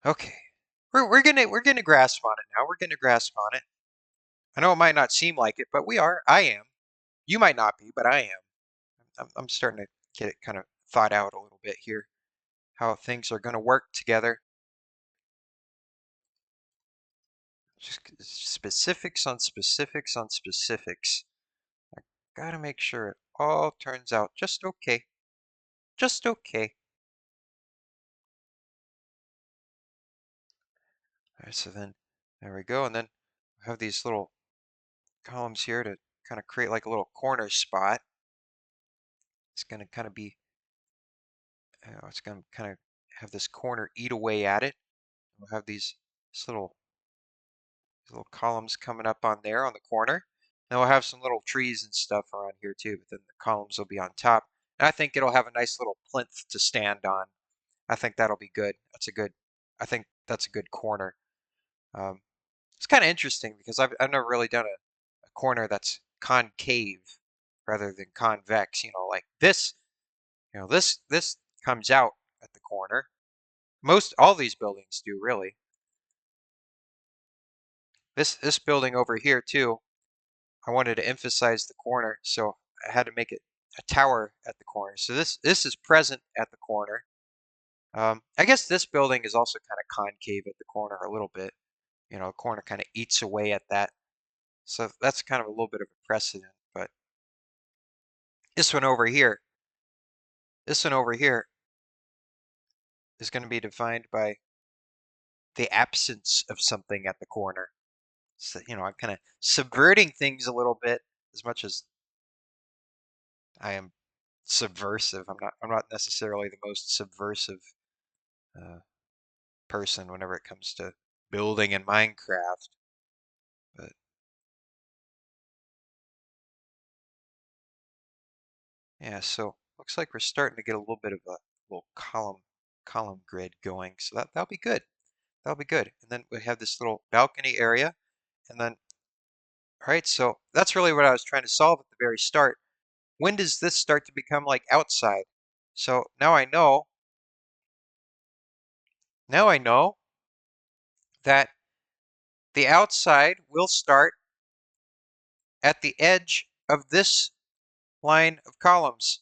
Okay. We're gonna grasp on it now. We're gonna grasp on it. I know it might not seem like it, but we are. I am. You might not be, but I am. I'm starting to get it kind of thought out a little bit here. How things are gonna work together. Just specifics on specifics on specifics. I gotta make sure it all turns out just okay. Just okay. All right, so then there we go. And then I have these little columns here to kind of create like a little corner spot. It's going to kind of be, it's going to kind of have this corner eat away at it. We'll have these little columns coming up on there on the corner. Then we'll have some little trees and stuff around here too, but then the columns will be on top. And I think it'll have a nice little plinth to stand on. I think that'll be good. I think that's a good corner. Um, it's kind of interesting because I've never really done a corner that's concave rather than convex. Like this. This comes out at the corner. All these buildings do really. This building over here too. I wanted to emphasize the corner, so I had to make it a tower at the corner. So this is present at the corner. I guess this building is also kind of concave at the corner a little bit. The corner kind of eats away at that. So that's kind of a little bit of a precedent. But this one over here, this one over here is going to be defined by the absence of something at the corner. So, I'm kind of subverting things a little bit as much as I am subversive. I'm not necessarily the most subversive uh, person whenever it comes to building in Minecraft. But yeah, so looks like we're starting to get a little bit of a little column grid going. So that'll be good. That'll be good. And then we have this little balcony area. And then, all right, so that's really what I was trying to solve at the very start. When does this start to become like outside? So now I know that the outside will start at the edge of this line of columns.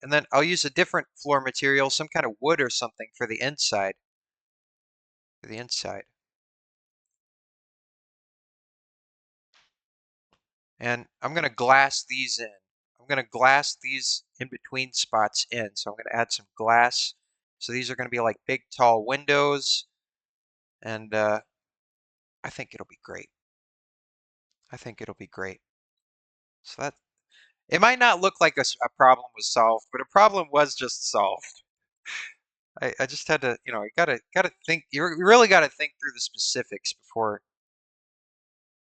And then I'll use a different floor material, some kind of wood or something for the inside. And I'm going to glass these in. I'm going to glass these in between spots in. So I'm going to add some glass. So these are going to be like big, tall windows. And I think it'll be great. I think it'll be great. So it might not look like a problem was solved, but a problem was just solved. I just had to, you gotta think. You really gotta think through the specifics before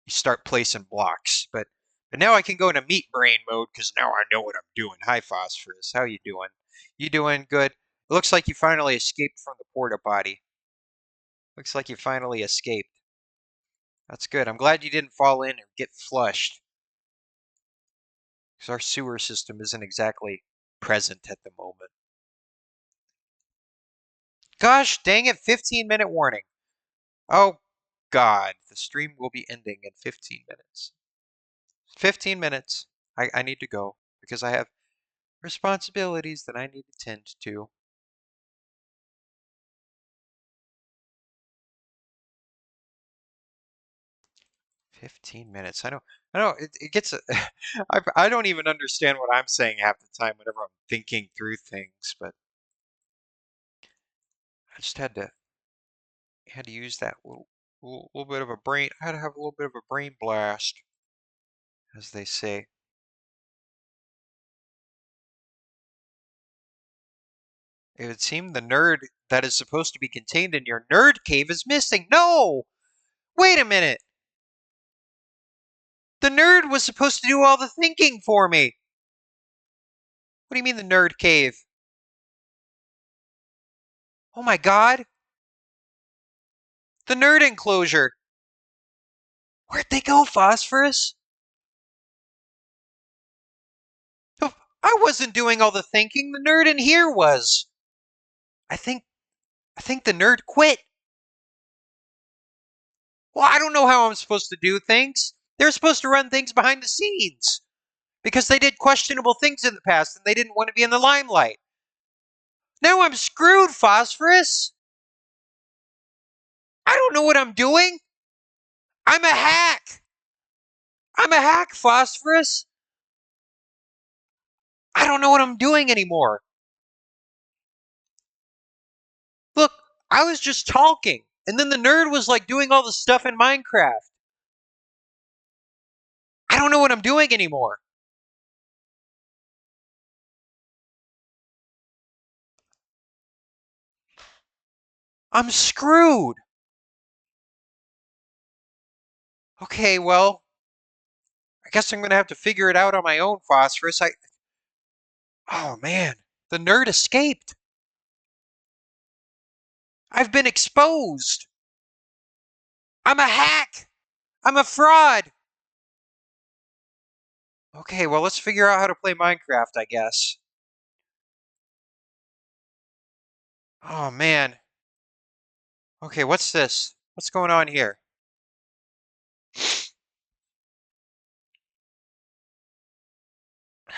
you start placing blocks. But now I can go into meat brain mode because now I know what I'm doing. Hi, Phosphorus. How you doing? You doing good? It looks like you finally escaped from the porta potty. Looks like you finally escaped. That's good. I'm glad you didn't fall in and get flushed because our sewer system isn't exactly present at the moment. Gosh dang it, 15-minute warning. Oh, God. The stream will be ending in 15 minutes. 15 minutes. I need to go because I have responsibilities that I need to tend to. 15 minutes. I know it gets, I don't even understand what I'm saying half the time whenever I'm thinking through things, but I just had to use that little bit of a brain, I had to have a little bit of a brain blast, as they say. It would seem the nerd that is supposed to be contained in your nerd cave is missing. No! Wait a minute! The nerd was supposed to do all the thinking for me! What do you mean the nerd cave? Oh my God! The nerd enclosure! Where'd they go, Phosphorus? I wasn't doing all the thinking. The nerd in here was. I think the nerd quit. Well, I don't know how I'm supposed to do things. They're supposed to run things behind the scenes because they did questionable things in the past and they didn't want to be in the limelight. Now I'm screwed, Phosphorus. I don't know what I'm doing. I'm a hack. I'm a hack, Phosphorus. I don't know what I'm doing anymore. Look, I was just talking, and then the nerd was like doing all the stuff in Minecraft. I don't know what I'm doing anymore. I'm screwed. Okay, well, I guess I'm going to have to figure it out on my own, Phosphorus. Oh man, the nerd escaped. I've been exposed. I'm a hack. I'm a fraud. Okay, well, let's figure out how to play Minecraft, I guess. Oh man. Okay, what's this? What's going on here?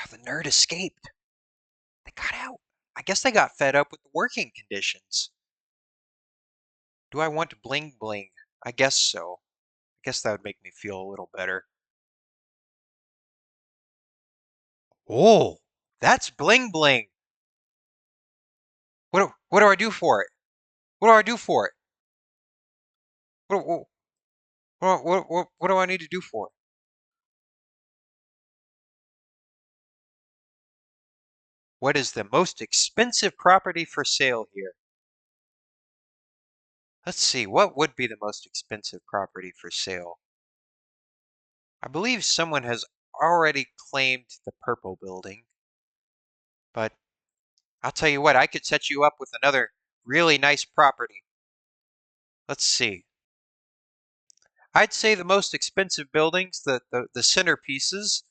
The nerd escaped. They got out. I guess they got fed up with the working conditions. Do I want bling bling? I guess so. I guess that would make me feel a little better. Oh, that's bling bling. What do I do for it? What do I do for it? What what what do I need to do for it? What is the most expensive property for sale here? Let's see, what would be the most expensive property for sale? I believe someone has already claimed the purple building, but I'll tell you what, I could set you up with another really nice property. Let's see. I'd say the most expensive buildings, the centerpieces,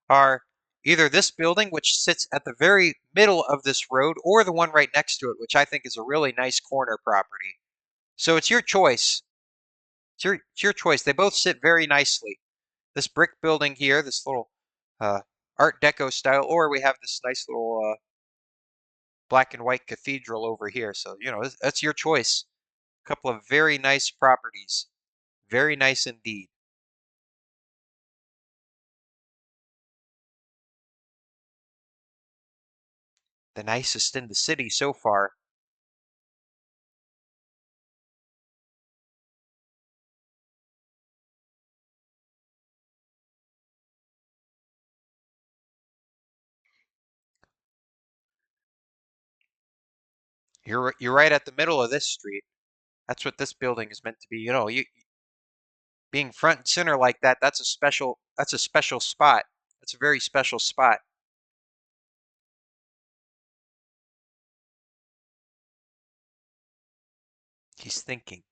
are either this building, which sits at the very middle of this road, or the one right next to it, which I think is a really nice corner property. So it's your choice. It's your choice. They both sit very nicely. This brick building here, this little uh, Art Deco style, or we have this nice little black and white cathedral over here. So, that's your choice. A couple of very nice properties. Very nice indeed. The nicest in the city so far. You're right at the middle of this street. That's what this building is meant to be. You being front and center like that, that's a special spot. That's a very special spot. He's thinking.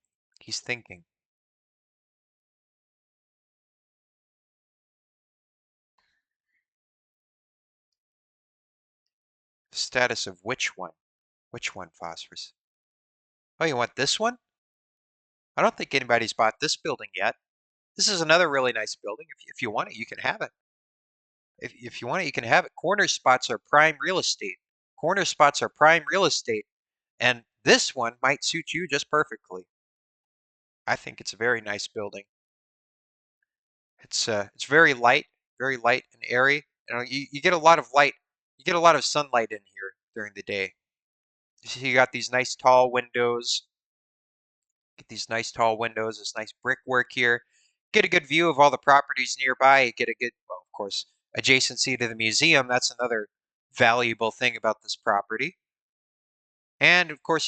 He's thinking. The status of which one? Which one, Phosphorus? Oh, you want this one? I don't think anybody's bought this building yet. This is another really nice building. If you want it, you can have it. If you want it, you can have it. Corner spots are prime real estate. Corner spots are prime real estate. And this one might suit you just perfectly. I think it's a very nice building. It's very light and airy. You get a lot of light. You get a lot of sunlight in here during the day. You see, you got these nice tall windows. Get these nice tall windows. This nice brickwork here. Get a good view of all the properties nearby. You get a good, well, of course, adjacency to the museum. That's another valuable thing about this property. And of course,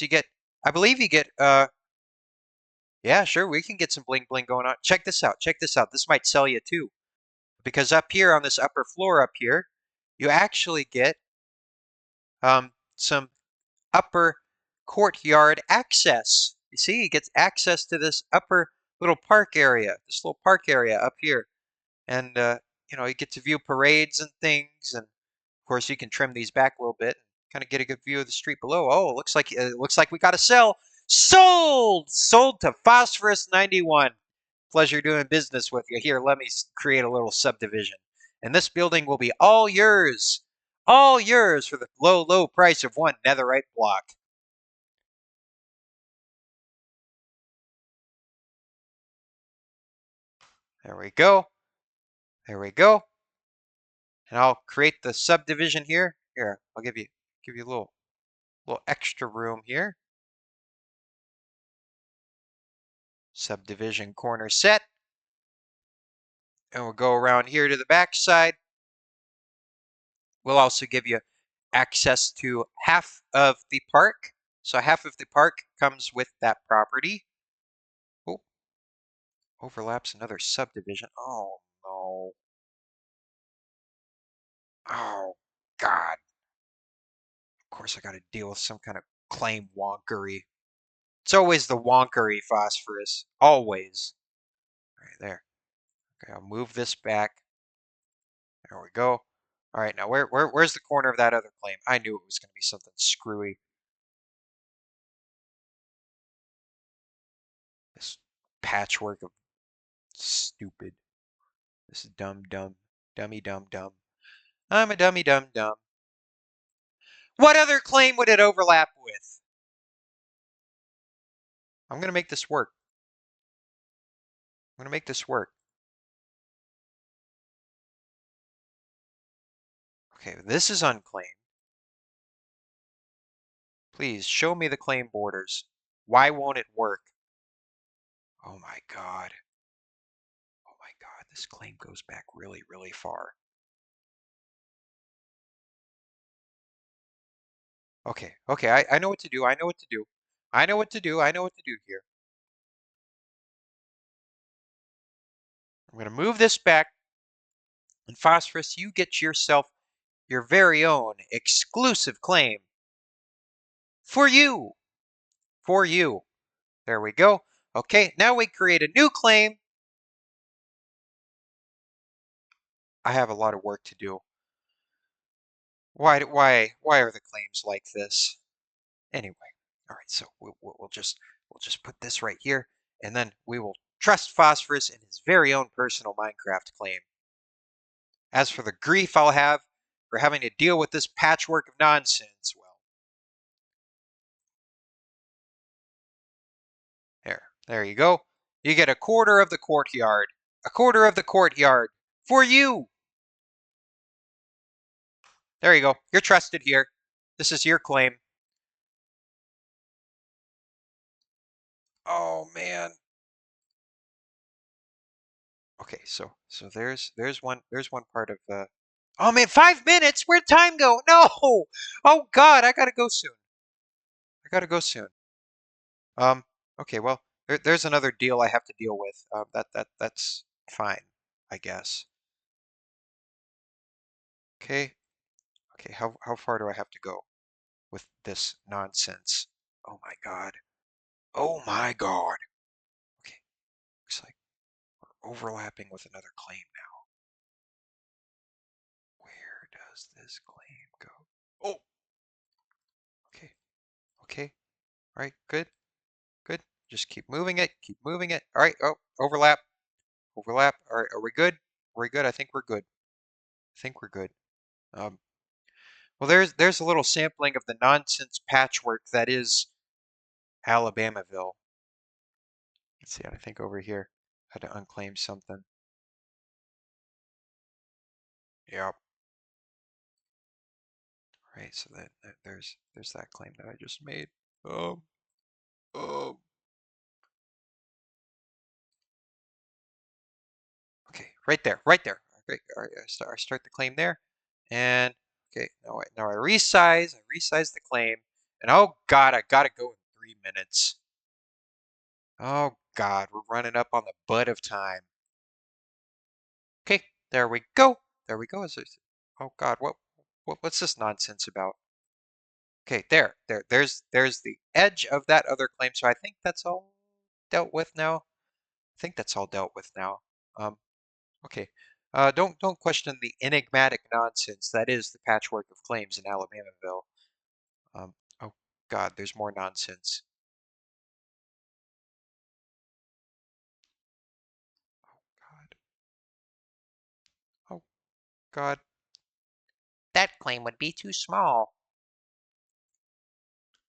I believe you get, yeah, sure, we can get some bling bling going on. Check this out. Check this out. This might sell you too. Because up here on this upper floor up here, you actually get some upper courtyard access. You see, he gets access to this upper little park area, this little park area up here. And, you get to view parades and things. And of course, you can trim these back a little bit, kind of get a good view of the street below. Oh, it looks like we got to sell. Sold to Phosphorus 91. Pleasure doing business with you. Here, let me create a little subdivision. And this building will be all yours. All yours for the low, low price of one netherite block. There we go. There we go. And I'll create the subdivision here. Here, I'll give you a little extra room here. Subdivision corner set. And we'll go around here to the back side. We'll also give you access to half of the park. So half of the park comes with that property. Oh, overlaps another subdivision. Oh, no. Oh, God. course, I got to deal with some kind of claim wonkery. It's always the wonkery phosphorus. Always. All right, there. Okay, I'll move this back. There we go. All right, now where's the corner of that other claim? I knew it was going to be something screwy. This patchwork of stupid. This is dumb. Dummy dumb. I'm a dummy dumb. What other claim would it overlap with? I'm going to make this work. I'm going to make this work. Okay, this is unclaimed. Please show me the claim borders. Why won't it work? Oh my God. Oh my God, this claim goes back really, really far. Okay, I know what to do. I know what to do. I know what to do. I know what to do here. I'm going to move this back. And Phosphorus, you get yourself your very own exclusive claim. For you. For you. There we go. Okay, now we create a new claim. I have a lot of work to do. Why are the claims like this? Anyway, all right, so we'll just put this right here, and then we will trust Phosphorus in his very own personal Minecraft claim. As for the grief I'll have for having to deal with this patchwork of nonsense, well, there you go. You get a quarter of the courtyard. A quarter of the courtyard for you. There you go. You're trusted here. This is your claim. Oh man. Okay, so there's one part of the. Oh man, 5 minutes. Where'd time go? No. Oh God, I gotta go soon. I gotta go soon. Um. Okay, well, there's another deal I have to deal with. That's fine, I guess. Okay. Okay. How far do I have to go with this nonsense? Oh my God. Oh my God. Okay. Looks like we're overlapping with another claim now. Where does this claim go? Oh. Okay. Okay. All right. Good. Good. Just keep moving it. Keep moving it. All right. Oh, overlap. Overlap. All right. Are we good? Are we good? I think we're good. I think we're good. Um, well, there's a little sampling of the nonsense patchwork that is Alabamaville. Let's see. I think over here I had to unclaim something. Yep. All right. So there's that claim that I just made. Um. Um. Okay. Right there. Right there. Okay. All right. I start the claim there, and okay. Now I resize. I resize the claim, and oh God, I gotta go in 3 minutes. Oh God, we're running up on the butt of time. Okay, there we go. There we go. Oh God, what's this nonsense about? Okay, there's the edge of that other claim. So I think that's all dealt with now. I think that's all dealt with now. Um, okay. Don't question the enigmatic nonsense that is the patchwork of claims in Alabamaville. Oh God, there's more nonsense. God. Oh God. That claim would be too small.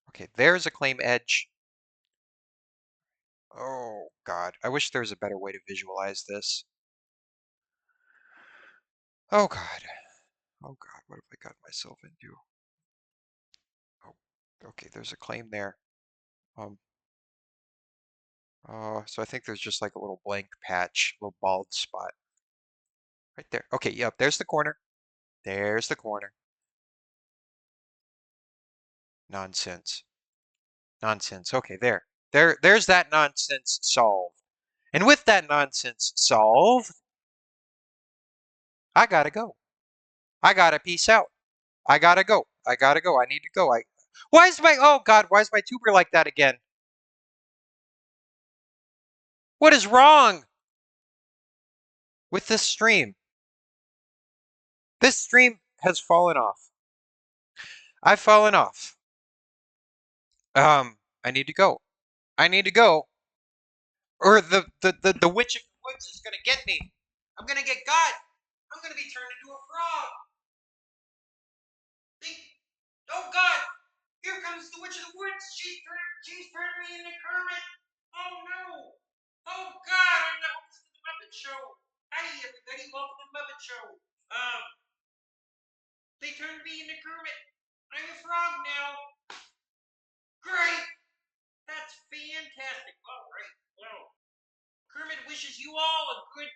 Okay, there's a claim edge. Oh God, I wish there was a better way to visualize this. Oh God. Oh God, what have I got myself into? Oh, okay, there's a claim there. Um, so I think there's just like a little blank patch, a little bald spot right there. Okay, yep, there's the corner. There's the corner. Nonsense. Nonsense. Okay, there's that nonsense solved. And with that nonsense solved, I gotta go. I gotta peace out. I gotta go. I gotta go. I need to go. Why is my, oh God, why is my tuber like that again? What is wrong with this stream? This stream has fallen off. I've fallen off. I need to go. I need to go. Or the witch of the woods is gonna get me. I'm gonna get got. I'm gonna be turned into a frog. Oh God! Here comes the witch of the woods. She's turned me into Kermit. Oh no! Oh God! I'm the host of the Muppet Show. Hi everybody, welcome to the Muppet Show. Um, they turned me into Kermit. I'm a frog now. Great! That's fantastic. All right. Well, Kermit wishes you all a good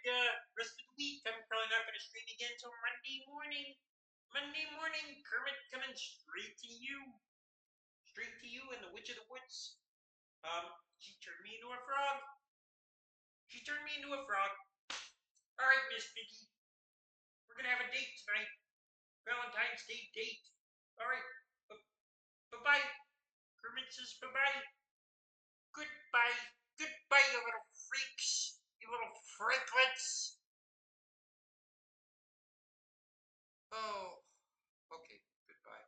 rest of the week. I'm probably not going to stream again until Monday morning. Monday morning, Kermit coming straight to you. Straight to you and the Witch of the Woods. She turned me into a frog. She turned me into a frog. All right, Miss Piggy. We're going to have a date tonight. Valentine's Day date. All right. Bye-bye. Kermit says bye-bye. Goodbye. Goodbye, you little freaks. You little freaklets. Oh, okay. Goodbye.